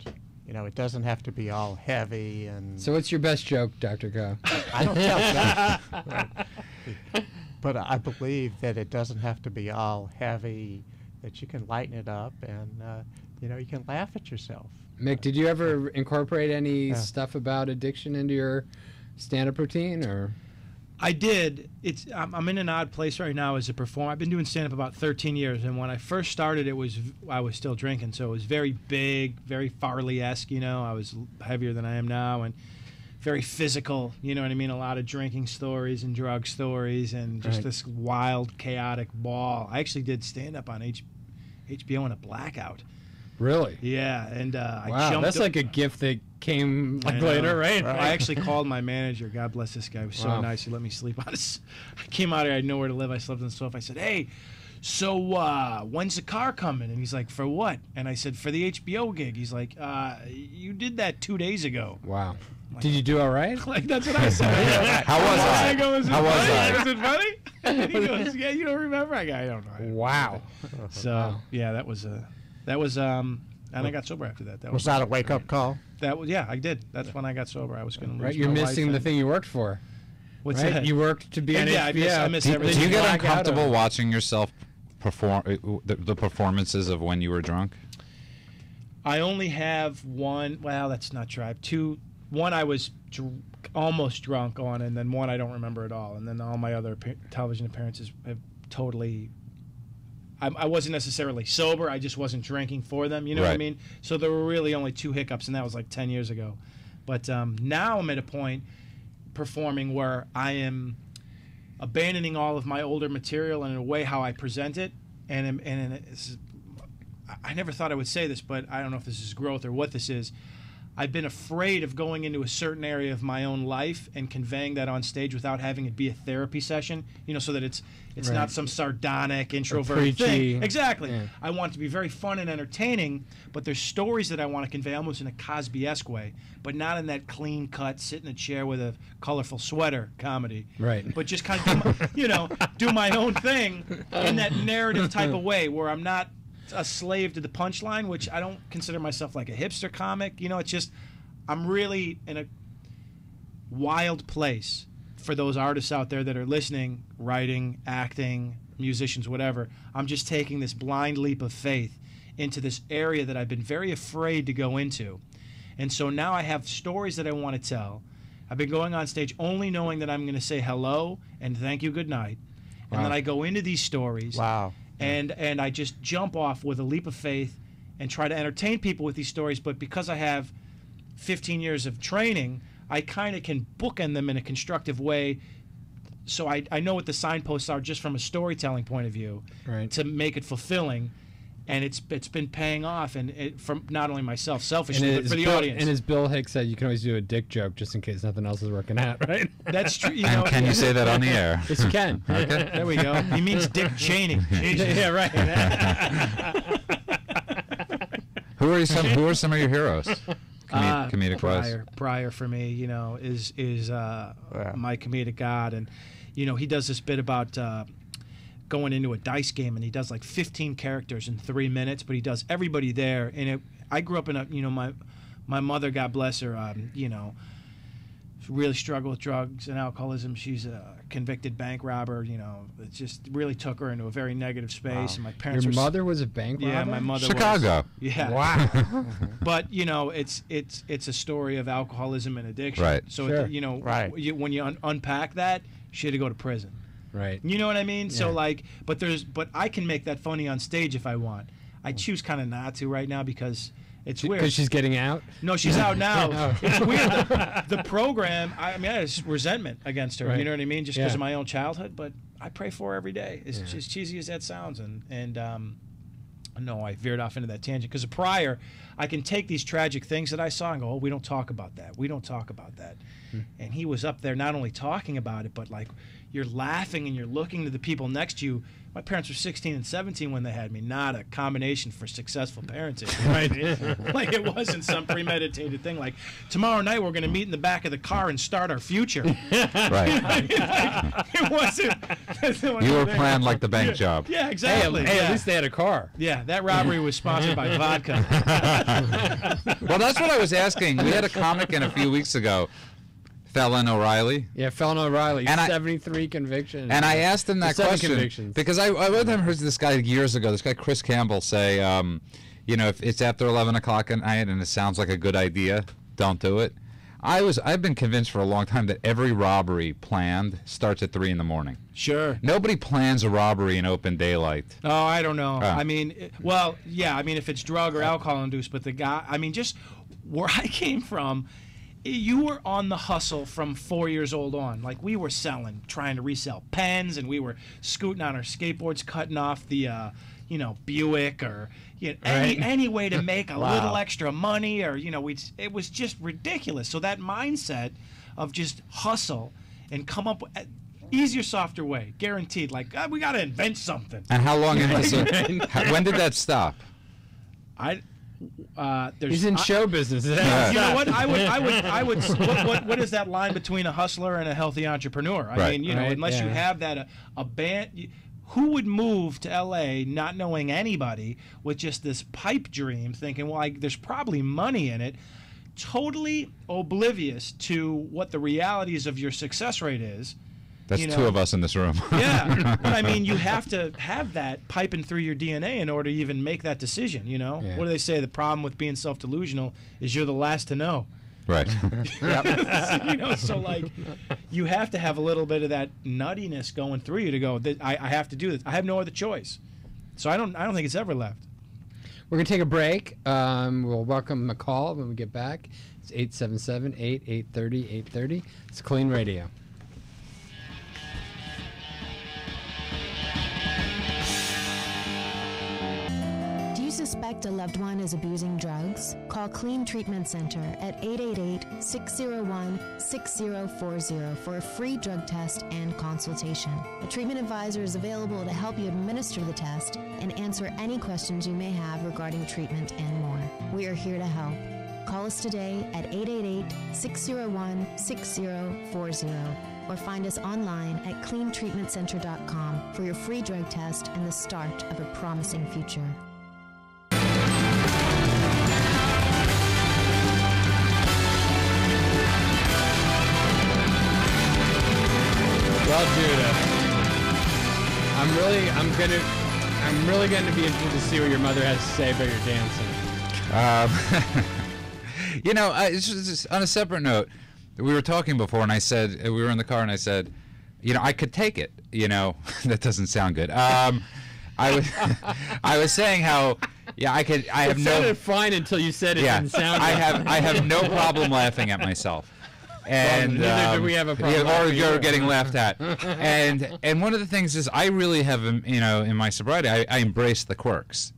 You know, it doesn't have to be all heavy and... So what's your best joke, Dr. Go? I don't tell that. Right. But I believe that it doesn't have to be all heavy, that you can lighten it up and, you know, you can laugh at yourself. Mick, did you ever incorporate any stuff about addiction into your stand-up routine, or...? I did. I'm in an odd place right now as a performer. I've been doing stand-up about 13 years, and when I first started, I was still drinking, so it was very big, very Farley-esque, you know. I was heavier than I am now, and very physical, you know what I mean? A lot of drinking stories and drug stories, and just this wild, chaotic ball. I actually did stand-up on HBO in a blackout. Really? Yeah, and wow, I jumped that's like a gift that came like later, right? I actually called my manager. God bless this guy. He was so nice. He let me sleep on his... I came out here. I had nowhere to live. I slept on the sofa. I said, hey, so when's the car coming? And he's like, for what? And I said, for the HBO gig. He's like, you did that 2 days ago. Wow. Did you do all right? Like, that's what I said. How was I? I go, How was I? Was it funny? And he goes, yeah, you don't remember? I go, I don't know. Wow. So, yeah, that was... and I got sober after that. Was that a wake-up call? That was, yeah, I did. That's when I got sober. I was going to lose right. You're my missing life the thing you worked for. What's right? that? You worked to be on HBO. I miss Do everything. you get uncomfortable watching yourself perform the performances of when you were drunk? I only have one. Well, that's not true. I have two. One I was almost drunk on, and then one I don't remember at all. And then all my other television appearances have totally... I wasn't necessarily sober. I just wasn't drinking for them. You know what I mean? So there were really only 2 hiccups, and that was like 10 years ago. But now I'm at a point performing where I am abandoning all of my older material and in a way how I present it. And I never thought I would say this, but I don't know if this is growth or what this is. I've been afraid of going into a certain area of my own life and conveying that on stage without having it be a therapy session, so that it's not some sardonic, introverted thing. Exactly. Yeah. I want it to be very fun and entertaining, but there's stories that I want to convey almost in a Cosby-esque way, but not in that clean-cut, sit in a chair with a colorful sweater comedy. Right. But just kind of, do my own thing in that narrative type of way where I'm not a slave to the punchline, which I don't consider myself like a hipster comic. It's just I'm really in a wild place for those artists out there that are listening, writing, acting, musicians, whatever. I'm just taking this blind leap of faith into this area that I've been very afraid to go into. And so now I have stories that I want to tell. I've been going on stage only knowing that I'm going to say hello and thank you, good night. Wow. And then I go into these stories. Wow. And I just jump off with a leap of faith and try to entertain people with these stories. But because I have 15 years of training, I kind of can bookend them in a constructive way. So I know what the signposts are just from a storytelling point of view, right, to make it fulfilling. And it's been paying off, and from not only myself selfishly, but for the audience. And as Bill Hicks said, you can always do a dick joke just in case nothing else is working out, right? That's true. And can you say that on the air? Yes, you can. Okay. There we go. He means Dick Cheney. Yeah, right. Who are some of your heroes? Comedic wise. Pryor for me, is my comedic god, and he does this bit about going into a dice game, and he does like 15 characters in 3 minutes, but he does everybody there. And I grew up in a, my mother, God bless her, really struggled with drugs and alcoholism. She's a convicted bank robber. It just really took her into a very negative space. Wow. And my parents. Your mother was a bank robber? Yeah, my mother. Chicago. Was. Yeah. Wow. But it's a story of alcoholism and addiction. Right. So sure. Right. when you unpack that, she had to go to prison. Right. You know what I mean? Yeah. So but I can make that funny on stage if I want. I choose kind of not to right now because it's weird. Because she's getting out? No, she's out now. It's weird. The program, I have resentment against her. Right. You know what I mean? Just because of my own childhood. But I pray for her every day. As cheesy as that sounds. And no, I veered off into that tangent. Because prior, I can take these tragic things that I saw and go, oh, we don't talk about that. We don't talk about that. And he was up there not only talking about it, but like you're laughing and you're looking to the people next to you. My parents were 16 and 17 when they had me, not a combination for successful parenting. Right? Like it wasn't some premeditated thing like, tomorrow night we're going to meet in the back of the car and start our future. Right. It wasn't. You were planned like the bank job. Yeah, exactly. Hey, at least they had a car. Yeah, that robbery was sponsored by vodka. Well, that's what I was asking. We had a comic in a few weeks ago, Felon O'Reilly. Yeah, Felon O'Reilly, and 73 convictions. And I asked him that 7 question convictions. because I heard this guy years ago, this guy Chris Campbell say, if it's after 11 o'clock at night and it sounds like a good idea, don't do it. I've been convinced for a long time that every robbery planned starts at 3 in the morning. Sure. Nobody plans a robbery in open daylight. Oh, I don't know. Oh. I mean, if it's drug or alcohol induced, but the guy, just where I came from, you were on the hustle from 4 years old on. Like we were trying to resell pens, and we were scooting on our skateboards, cutting off the, Buick or any way to make a little extra money, or it was just ridiculous. So that mindset of just hustle and come up with easier, softer way, guaranteed. Like we got to invent something. And how long when did that stop? He's in show business. You know what? I would. What is that line between a hustler and a healthy entrepreneur? I mean, unless you have that a band. Who would move to L.A. not knowing anybody with just this pipe dream, thinking, well, there's probably money in it, totally oblivious to what the realities of your success rate is. That's two of us in this room. Yeah, but I mean, you have to have that piping through your DNA in order to even make that decision. Yeah. What do they say? The problem with being self-delusional is you're the last to know. Right. So like, you have to have a little bit of that nuttiness going through you to go, I have to do this. I have no other choice. So I don't think it's ever left. We're gonna take a break. We'll welcome a call when we get back. It's 877-830-830. It's KLEAN Radio. Suspect suspect a loved one is abusing drugs? Call Clean Treatment Center at 888-601-6040 for a free drug test and consultation. A treatment advisor is available to help you administer the test and answer any questions you may have regarding treatment and more. We are here to help. Call us today at 888-601-6040 or find us online at cleantreatmentcenter.com for your free drug test and the start of a promising future. Well, Judah, I'm really going to be interested to see what your mother has to say about your dancing. You know, it's just on a separate note, we were talking before, and I said, we were in the car, and I said, you know, I could take it. You know, that doesn't sound good. I was saying how, yeah, I could. I have it sounded fine until you said it didn't sound good. I have no problem laughing at myself. And neither do we have a problem. Or you're getting laughed at. And one of the things is I really have, you know, in my sobriety, I embrace the quirks.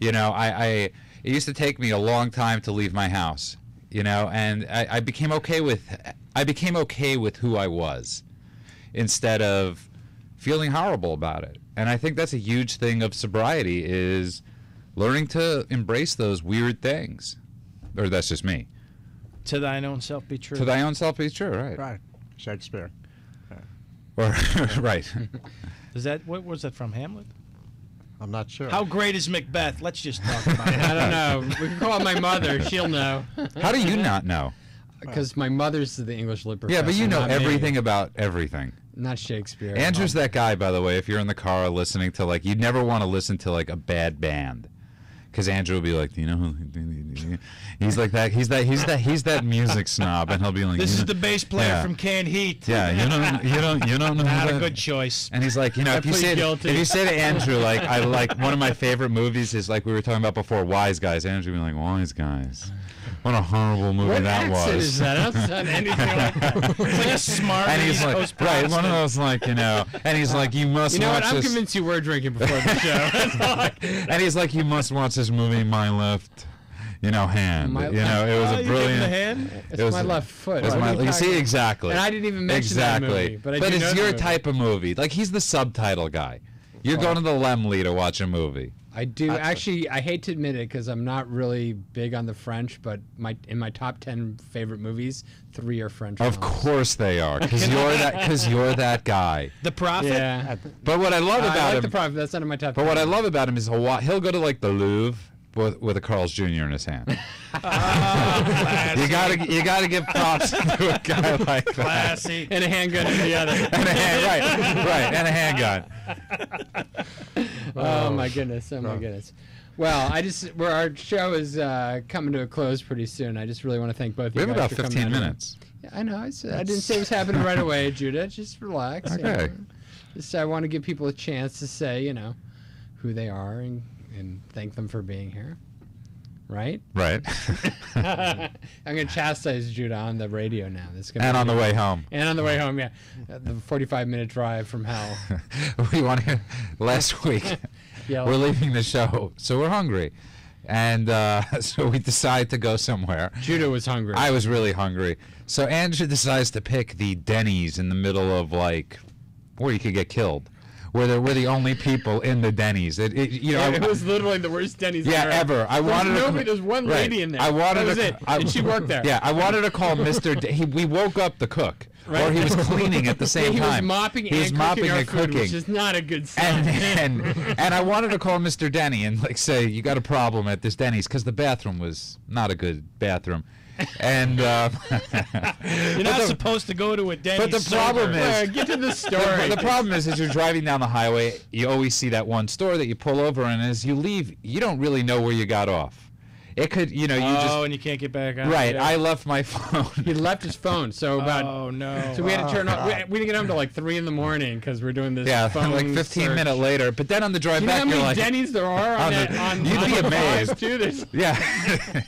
You know, it used to take me a long time to leave my house. You know, and I became okay with who I was, instead of feeling horrible about it. And I think that's a huge thing of sobriety, is learning to embrace those weird things. Or that's just me. To thine own self be true. To thy own self be true, right? Right. Shakespeare. Or right. Is that, what was that from, Hamlet? I'm not sure. How great is Macbeth? Let's just talk about it. I don't know. We can call my mother. She'll know. How do you not know? Because my mother's the English lit professor. Yeah, but you know everything about everything. Not Shakespeare. Andrew's that guy, by the way, if you're in the car listening to, like, you'd never want to listen to, like, a bad band. Because Andrew will be like, you know, he's like that. He's that music snob, and he'll be like, this is the bass player from Canned Heat. Yeah, you don't know. Not a good choice. And he's like, you know, if you say to Andrew, like, I like one of my favorite movies is, like we were talking about before, Wise Guys. Andrew will be like, Wise Guys. What a horrible movie that was. What is that? I don't sound anything like that. It's like a smart. And he's like, right, one of those, like, you know, and he's like, you must watch this. You know what? I'm convinced you were drinking before the show. And he's like, you must watch this movie, My Left, you know, Hand. You know, it was a brilliant. The hand? It's my left foot. You see, exactly. And I didn't even mention that movie. But it's your type of movie. Like, he's the subtitle guy. You're going to the Lemley to watch a movie. I do. Actually, I hate to admit it because I'm not really big on the French, but in my top 10 favorite movies, 3 are French. Of course they are, because you're that guy. The Prophet? Yeah. But what I love about him, The Prophet. That's not in my top 10. But what I love about him is he'll go to, like, the Louvre with a Carl's Jr. in his hand. You gotta give props to a guy like that. Classy. And a handgun in the other. And a handgun. Oh my goodness! Oh my goodness! Well, our show is coming to a close pretty soon. I just really want to thank both of you. We have guys about for 15 coming minutes. Yeah, I know. I didn't say it was happening right away, Judah. Just relax. Okay. You know. Just I want to give people a chance to say, you know, who they are and thank them for being here. Right? Right. I'm going to chastise Judah on the radio now. And on the way home. And on the way home, yeah. The 45-minute drive from hell. Last week, we're leaving the show, so we're hungry. And so we decide to go somewhere. Judah was hungry. I was really hungry. So Andrew decides to pick the Denny's in the middle of, like, where you could get killed. Where we're the only people in the Denny's. It was literally the worst Denny's ever. There's one lady in there. And she worked there. Yeah, I wanted to call Mr. We woke up the cook. Right. Or he was cleaning at the same time. He was mopping and cooking, which is not a good sign. And I wanted to call Mr. Denny and, like, say, you got a problem at this Denny's, because the bathroom was not a good bathroom. And you're not supposed to go to a Denny's. But the problem is, get to the story. The problem is, as you're driving down the highway, you always see that one store that you pull over, and as you leave, you don't really know where you got off. It could, you know, and you can't get back on. Right. Yeah. I left my phone. He left his phone. So about. Oh no. So we had to turn off. We didn't get home till like 3 in the morning because we're doing this. Yeah, phone like 15 minutes later. But then on the drive back, you're like, how many Denny's there are on you'd be amazed. Too. Yeah.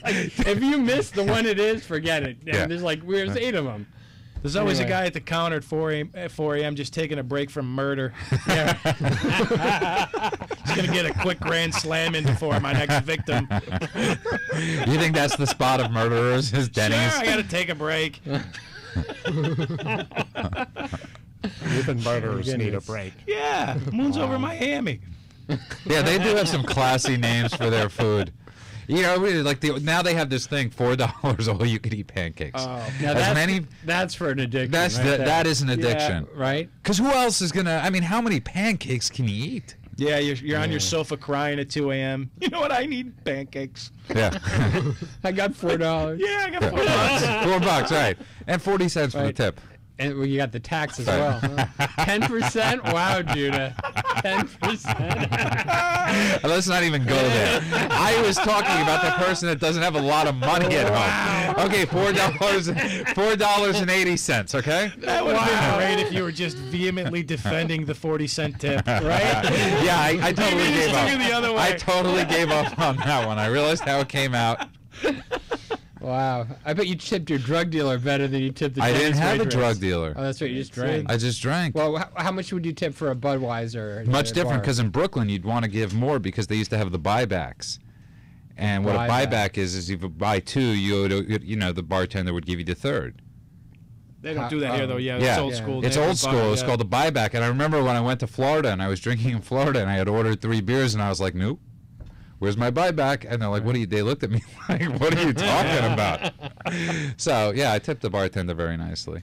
Like, if you miss the one it is, forget it. Yeah. There's 8 of them. There's always a Anyway. guy at the counter at 4 a.m. just taking a break from murder. Yeah. He's going to get a quick grand slam in before my next victim. You think that's the spot of murderers? Is Denny's? Sure, I got to take a break. Even murderers need a goodness. break. Yeah, moon's over Miami. Yeah, they do have some classy names for their food. You know, really, like now they have this thing, $4 all you could eat pancakes. Now As many, that's for an addiction. that's right there. that is an addiction. Yeah, right? Because who else is gonna? I mean, how many pancakes can you eat? Yeah, you're on your sofa crying at 2 a.m. You know what? I need pancakes. Yeah, I got $4. Yeah, I got $4. $4, right? And 40 cents for the Right. tip. And well, you got the tax as Right. well. 10%? Wow, Judah. 10%. Let's not even go there. I was talking about the person that doesn't have a lot of money at home. Okay, $4.80. Okay. That would have been great if you were just vehemently defending the 40-cent tip, right? Yeah, I totally Maybe gave just up. took it the other way. I totally gave up on that one. I realized how it came out. Wow. I bet you tipped your drug dealer better than you tipped the I didn't Denny's have a waitress. drug dealer. Oh, that's right. You just drank. I just drank. Well, how much would you tip for a Budweiser? Much different, bar? because in Brooklyn you'd want to give more because they used to have the buybacks. And what a buyback is if you buy two, the bartender would give you the third. They don't do that here, though. Yeah, Yeah. it's old school. It's They have old a bar, school. It's yeah. called the buyback. And I remember when I went to Florida and I was drinking in Florida and I had ordered 3 beers and I was like, nope. Where's my buyback? And they're like, what are you? They looked at me like, what are you talking about? So yeah, I tipped the bartender very nicely.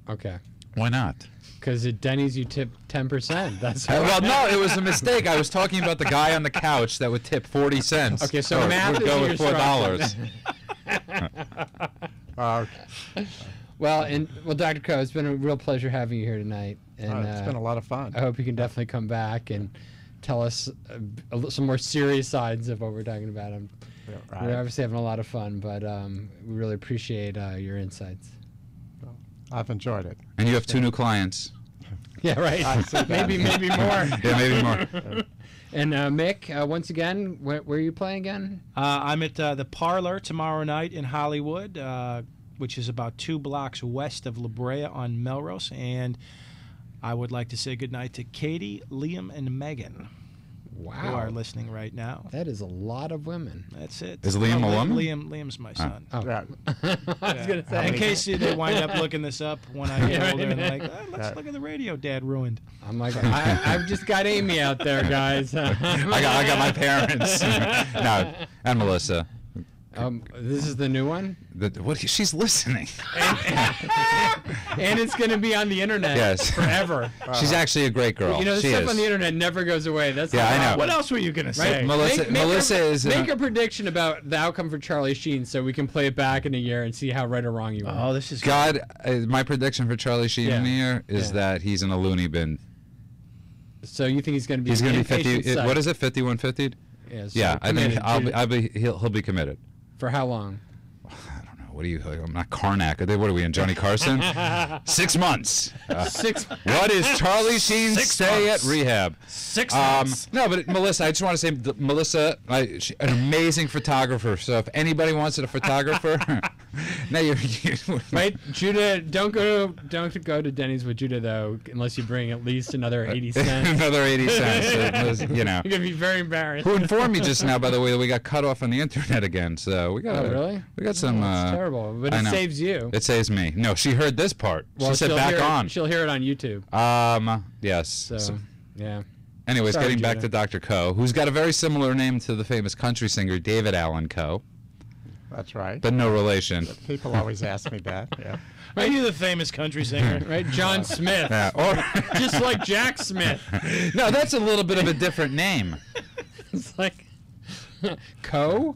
Okay. Why not? Because at Denny's you tip 10%. That's Well, no, it was a mistake. I was talking about the guy on the couch that would tip 40 cents. Okay, so Or math would is go your with strong $4. Well, Dr. Coe, it's been a real pleasure having you here tonight. And It's been a lot of fun. I hope you can definitely come back and tell us some more serious sides of what we're talking about. We're obviously having a lot of fun, but we really appreciate your insights. I've enjoyed it. And you have 2 new clients. Yeah, right. maybe more. Yeah, maybe more. And Mick, once again, where are you playing again? I'm at the Parlor tomorrow night in Hollywood, which is about 2 blocks west of La Brea on Melrose. And I would like to say goodnight to Katie, Liam, and Megan. Wow. Who are listening right now. That is a lot of women. That's it. Is Liam a woman? Liam's my son. Oh. Yeah. I was going to say. In case they wind up looking this up when I get Yeah, older and right. like, let's look at the radio Dad ruined. I'm like, I've just got Amy out there, guys. I got my parents. No, and Melissa. This is the new one? She's listening. And it's going to be on the internet Yes. forever. She's actually a great girl. You know, the she stuff is. on the internet never goes away. That's Yeah, the I know. problem. What else were you going to say? Melissa, Melissa is. Make a prediction about the outcome for Charlie Sheen so we can play it back in a year and see how right or wrong you are. Oh, this is God. My prediction for Charlie Sheen in the year is that he's in a loony bin. So you think he's going to be? He's going to be 50. inpatient psych? What is it? 5150. Yeah. So Yeah, I think committed. he'll be committed. For how long? What are you? I'm not Karnak. What are we in? Johnny Carson? 6 months. 6. What is Charlie Sheen stay at rehab? 6 months. No, but Melissa, I just want to say, Melissa, an amazing photographer. So if anybody wants a photographer, now you're Right, Judah. Don't go to Denny's with Judah though, unless you bring at least another 80 cents. Another 80 cents. You know. You're gonna be very embarrassed. Who informed me just now, by the way, that we got cut off on the internet again? So we got. Oh, really? We got some. That's terrible, but I it know. saves you. It saves me. No, she heard this part. Well, she said she'll back hear on. She'll hear it on YouTube. Yes. So yeah. Anyways, Sorry, getting back Judah. to Dr. Coe, who's got a very similar name to the famous country singer David Allan Coe, That's right. but no relation. People always ask me that. Yeah. Are you the famous country singer? Right, John Smith. Yeah, or Just like Jack Smith. no, that's a little bit of a different name. It's like Coe.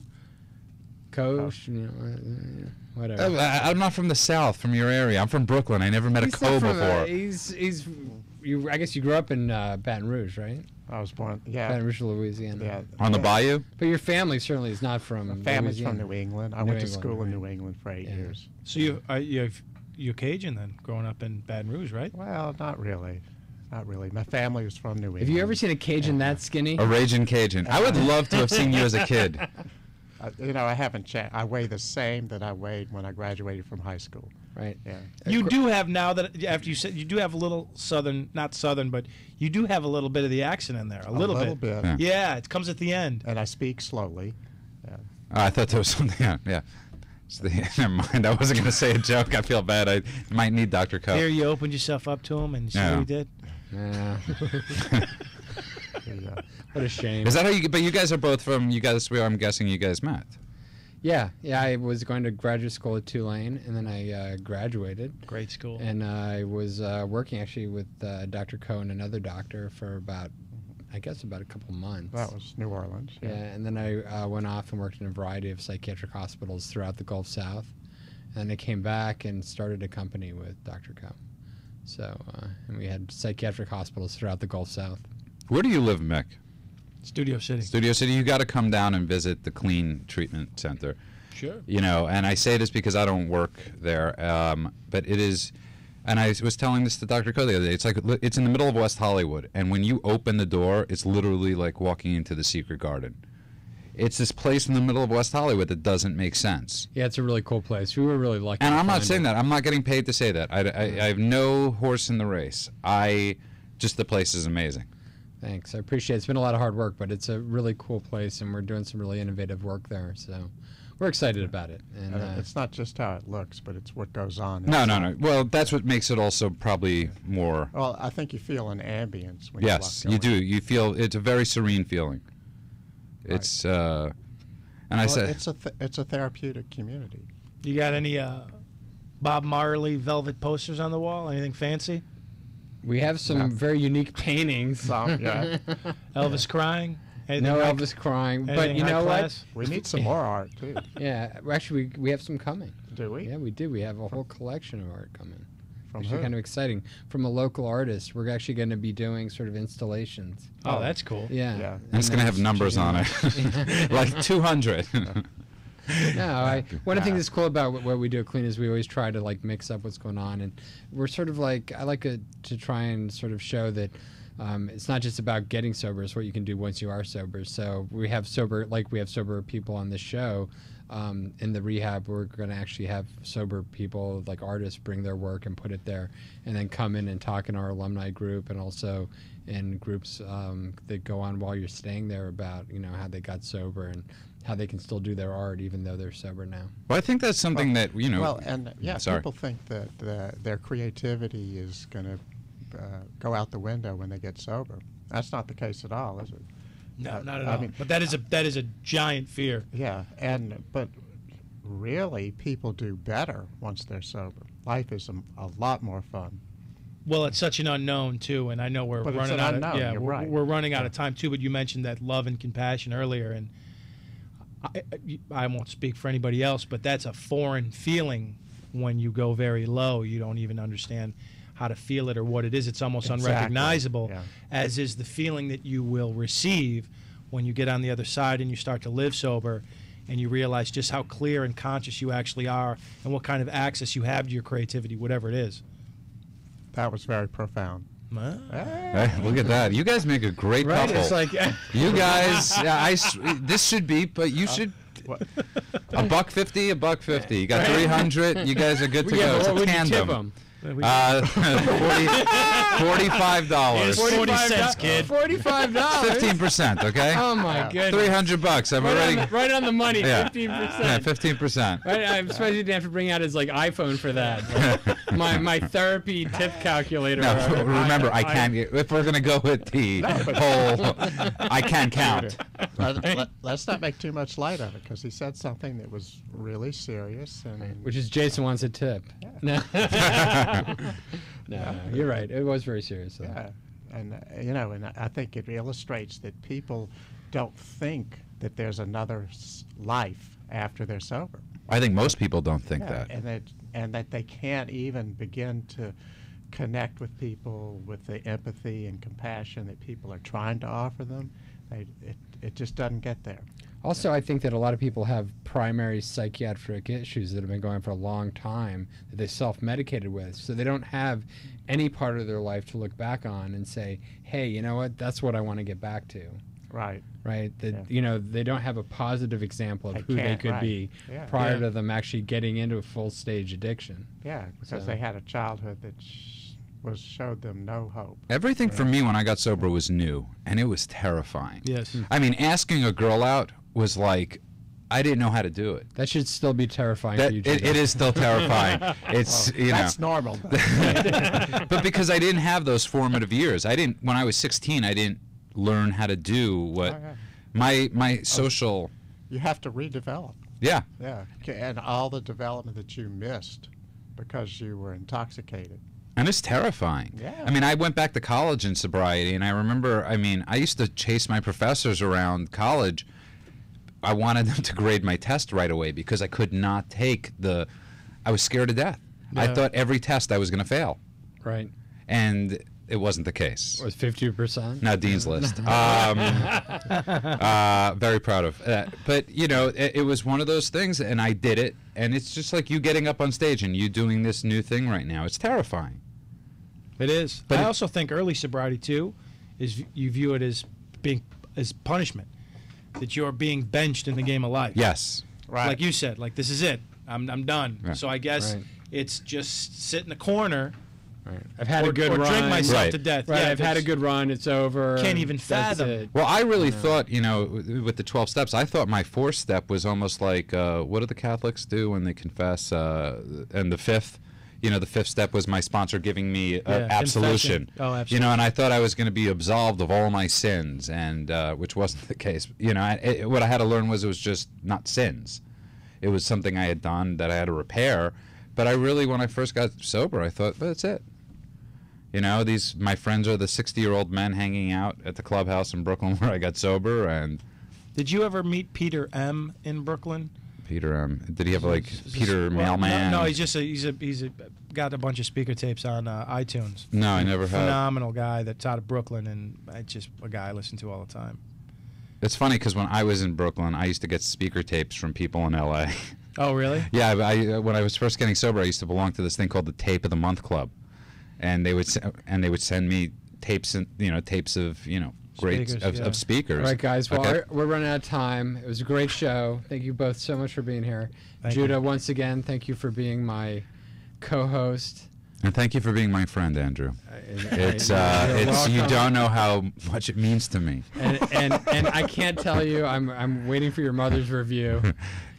Whatever. I'm not from the South, from your area. I'm from Brooklyn. I never met a He's Coe not from, before. I guess you grew up in Baton Rouge, right? I was born. Baton Yeah. Rouge, Louisiana. Yeah. On the bayou? But your family certainly is not from. My family's Louisiana. from New England. I New went to England, school in right. New England for 8 years. So you're Cajun then, growing up in Baton Rouge, right? Well, not really. Not really. My family was from New England. Have you ever seen a Cajun that skinny? A raging Cajun. I would love to have seen you as a kid. I haven't checked. I weigh the same that I weighed when I graduated from high school. Right. Yeah. You do have now that after you said you do have a little southern, not southern, but you do have a little bit of the accent in there. A little bit. Yeah, it comes at the end. And I speak slowly. Yeah. I thought there was something. Yeah. So never mind. I wasn't going to say a joke. I feel bad. I might need Dr. Coe. Here you opened yourself up to him and see what he did. Yeah. What a shame. Is that how you? But you guys are both from. You guys. I'm guessing you guys met. Yeah. I was going to graduate school at Tulane, and then I graduated. Great school. And I was working actually with Dr. Coe and another doctor for about a couple months. That was New Orleans. Yeah, and then I went off and worked in a variety of psychiatric hospitals throughout the Gulf South. And I came back and started a company with Dr. Coe. So, and we had psychiatric hospitals throughout the Gulf South. Where do you live, Mick? Studio City. Studio City. You got to come down and visit the KLEAN Treatment Center. Sure. And I say this because I don't work there, but it is. And I was telling this to Dr. Coe the other day. It's like it's in the middle of West Hollywood, and when you open the door, it's literally like walking into the secret garden. It's this place in the middle of West Hollywood that doesn't make sense. Yeah, it's a really cool place. We were really lucky. And I'm not saying that. I'm not getting paid to say that. I have no horse in the race. Just the place is amazing. Thanks. I appreciate it. It's been a lot of hard work, but it's a really cool place, and we're doing some really innovative work there. So we're excited about it. And it's not just how it looks, but it's what goes on. No. Well, that's what makes it also probably more. Well, I think you feel an ambience when yes, you walk do. You feel it's a very serene feeling. Right. It's and I said it's a therapeutic community. You got any Bob Marley velvet posters on the wall? Anything fancy? We have some very unique paintings. Yeah. Elvis crying? No Elvis crying. But you know what? We need some more art, too. Yeah. Actually, we have some coming. Do we? Yeah, we do. We have a whole collection of art coming. From Actually who? kind of exciting. From a local artist. We're actually going to be doing sort of installations. Oh, that's cool. Yeah. And it's going to have numbers on it. Like 200. No, one of the things that's cool about what we do at KLEAN is we always try to like mix up what's going on, and we're sort of like I like to try and sort of show that it's not just about getting sober; it's what you can do once you are sober. So we have sober people on this show. In the rehab, we're going to actually have sober people, like artists, bring their work and put it there, and then come in and talk in our alumni group, and also in groups that go on while you're staying there about how they got sober and how they can still do their art even though they're sober now. Well, I think that's something that Well, and people think that their creativity is going to go out the window when they get sober. That's not the case at all, is it? No, not at all. But that is a giant fear. Yeah, but really, people do better once they're sober. Life is a lot more fun. Well, it's such an unknown too, and I know we're running out of we're running out of time too. But you mentioned that love and compassion earlier, and I won't speak for anybody else, but that's a foreign feeling when you go very low. You don't even understand how to feel it or what it is. It's almost unrecognizable, as is the feeling that you will receive when you get on the other side and you start to live sober and you realize just how clear and conscious you actually are and what kind of access you have to your creativity, whatever it is. That was very profound. Hey, look at that! You guys make a great couple. It's like you guys. This should be, but you should. $150, $150. You got 300. You guys are good to go. It's a tandem. $45. 40 cents, kid. $45. 15%, okay? Oh my goodness. $300. I'm already right on the money. Yeah. 15%. Yeah, 15%. Right, I'm surprised you didn't have to bring out his iPhone for that. my therapy tip calculator. No, remember, I can't. If we're gonna go with the whole, I can't count. Let's not make too much light of it because he said something that was really serious, and which is Jason wants a tip. Yeah. No, you're right. It was very serious. So. Yeah, and and I think it illustrates that people don't think that there's another life after they're sober. I think most people don't think that, and that they can't even begin to connect with people with the empathy and compassion that people are trying to offer them. It just doesn't get there. Also, I think that a lot of people have primary psychiatric issues that have been going for a long time that they self-medicated with, so they don't have any part of their life to look back on and say, hey, you know what, that's what I want to get back to. Right. right? That Yeah. you know, they don't have a positive example of They who they can't, could right. be Yeah. prior Yeah. to them actually getting into a full stage addiction. Yeah, because So- they had a childhood that showed them no hope. Everything for me when I got sober was new, and it was terrifying. Yes. I mean, asking a girl out was like, I didn't know how to do it. That should still be terrifying That, for you. it Judah. is still terrifying. It's you know, That's normal. but because I didn't have those formative years, I didn't. When I was 16, I didn't learn how to do what Oh, yeah. my social. You have to redevelop. Yeah, Yeah, and all the development that you missed because you were intoxicated. and it's terrifying. Yeah. I mean, I went back to college in sobriety, and I remember. I mean, I used to chase my professors around college. I wanted them to grade my test right away because I could not take the. I was scared to death. I Yeah. thought every test I was going to fail, right. and it wasn't the case. Was 50%? Now Dean's List. Very proud of that. But, you know, it was one of those things, and I did it. And it's just like you getting up on stage and you doing this new thing right now. It's terrifying. It is. But I it- also think early sobriety too is you view it as being as punishment, that you're being benched in the game of life. Yes. Right. Like you said, like this is it. I'm done. Right. So I guess Right. it's just sit in a corner Right. I've had or, a good or run. drink myself Right. to death. Right. Yeah, I've had a that's- good run. It's over. Can't even That's fathom. it. Well, I really thought, you know, with the 12 steps, I thought my fourth step was almost like, what do the Catholics do when they confess? And the fifth, you know, the fifth step was my sponsor giving me Yeah, absolution. confession. Oh, absolutely. You know, and I thought I was going to be absolved of all my sins, and which wasn't the case. You know, what I had to learn was it was just not sins. It was something I had done that I had to repair. But I really, when I first got sober, I thought, well, that's it. You know, my friends are the 60-year-old men hanging out at the clubhouse in Brooklyn where I got sober, and Did you ever meet Peter M. in Brooklyn? Peter, did he have like Peter Well, Mailman? No, he's got a bunch of speaker tapes on iTunes. No, I never have. Phenomenal guy that's out of Brooklyn, and it's just a guy I listen to all the time. It's funny because when I was in Brooklyn, I used to get speaker tapes from people in L.A. Oh, really? Yeah, when I was first getting sober, I used to belong to this thing called the Tape of the Month Club, and they would send me tapes and tapes of great Speakers, yeah. of speakers. All right, guys. Well, Okay. we're running out of time. It was a great show. Thank you both so much for being here. Thank Judah, you. once again, thank you for being my co-host. And thank you for being my friend, Andrew. It's You're you welcome. don't know how much it means to me. And I can't tell you. I'm waiting for your mother's review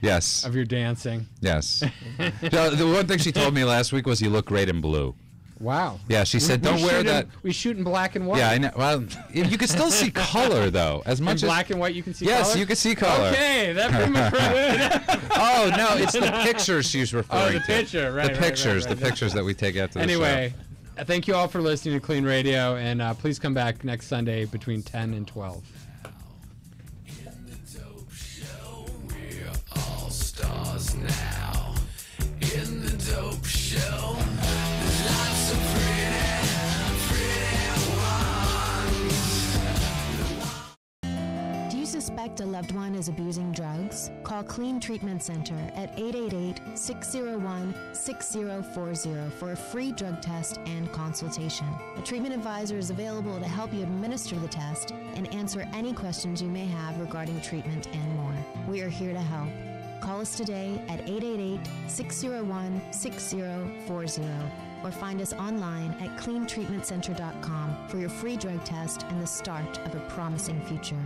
Yes, of your dancing. yes. The one thing she told me last week was you look great in blue. Wow. Yeah, she said We don't wear shoot in- that. We shoot in black and white. Yeah, I know. Well, you can still see color though, as In much black and white, you can see Yes, color? you can see color. Okay, that pretty much. Oh no, it's the pictures she's referring the to. picture, right, The right, pictures, right, the pictures that we take out to the Anyway, thank you all for listening to Clean Radio, and please come back next Sunday between 10 and 12. Stars now in the dope show. Lots of Do you suspect a loved one is abusing drugs? Call Clean Treatment Center at 888-601-6040 for a free drug test and consultation. A treatment advisor is available to help you administer the test and answer any questions you may have regarding treatment and more. We are here to help. Call us today at 888-601-6040 or find us online at cleantreatmentcenter.com for your free drug test and the start of a promising future.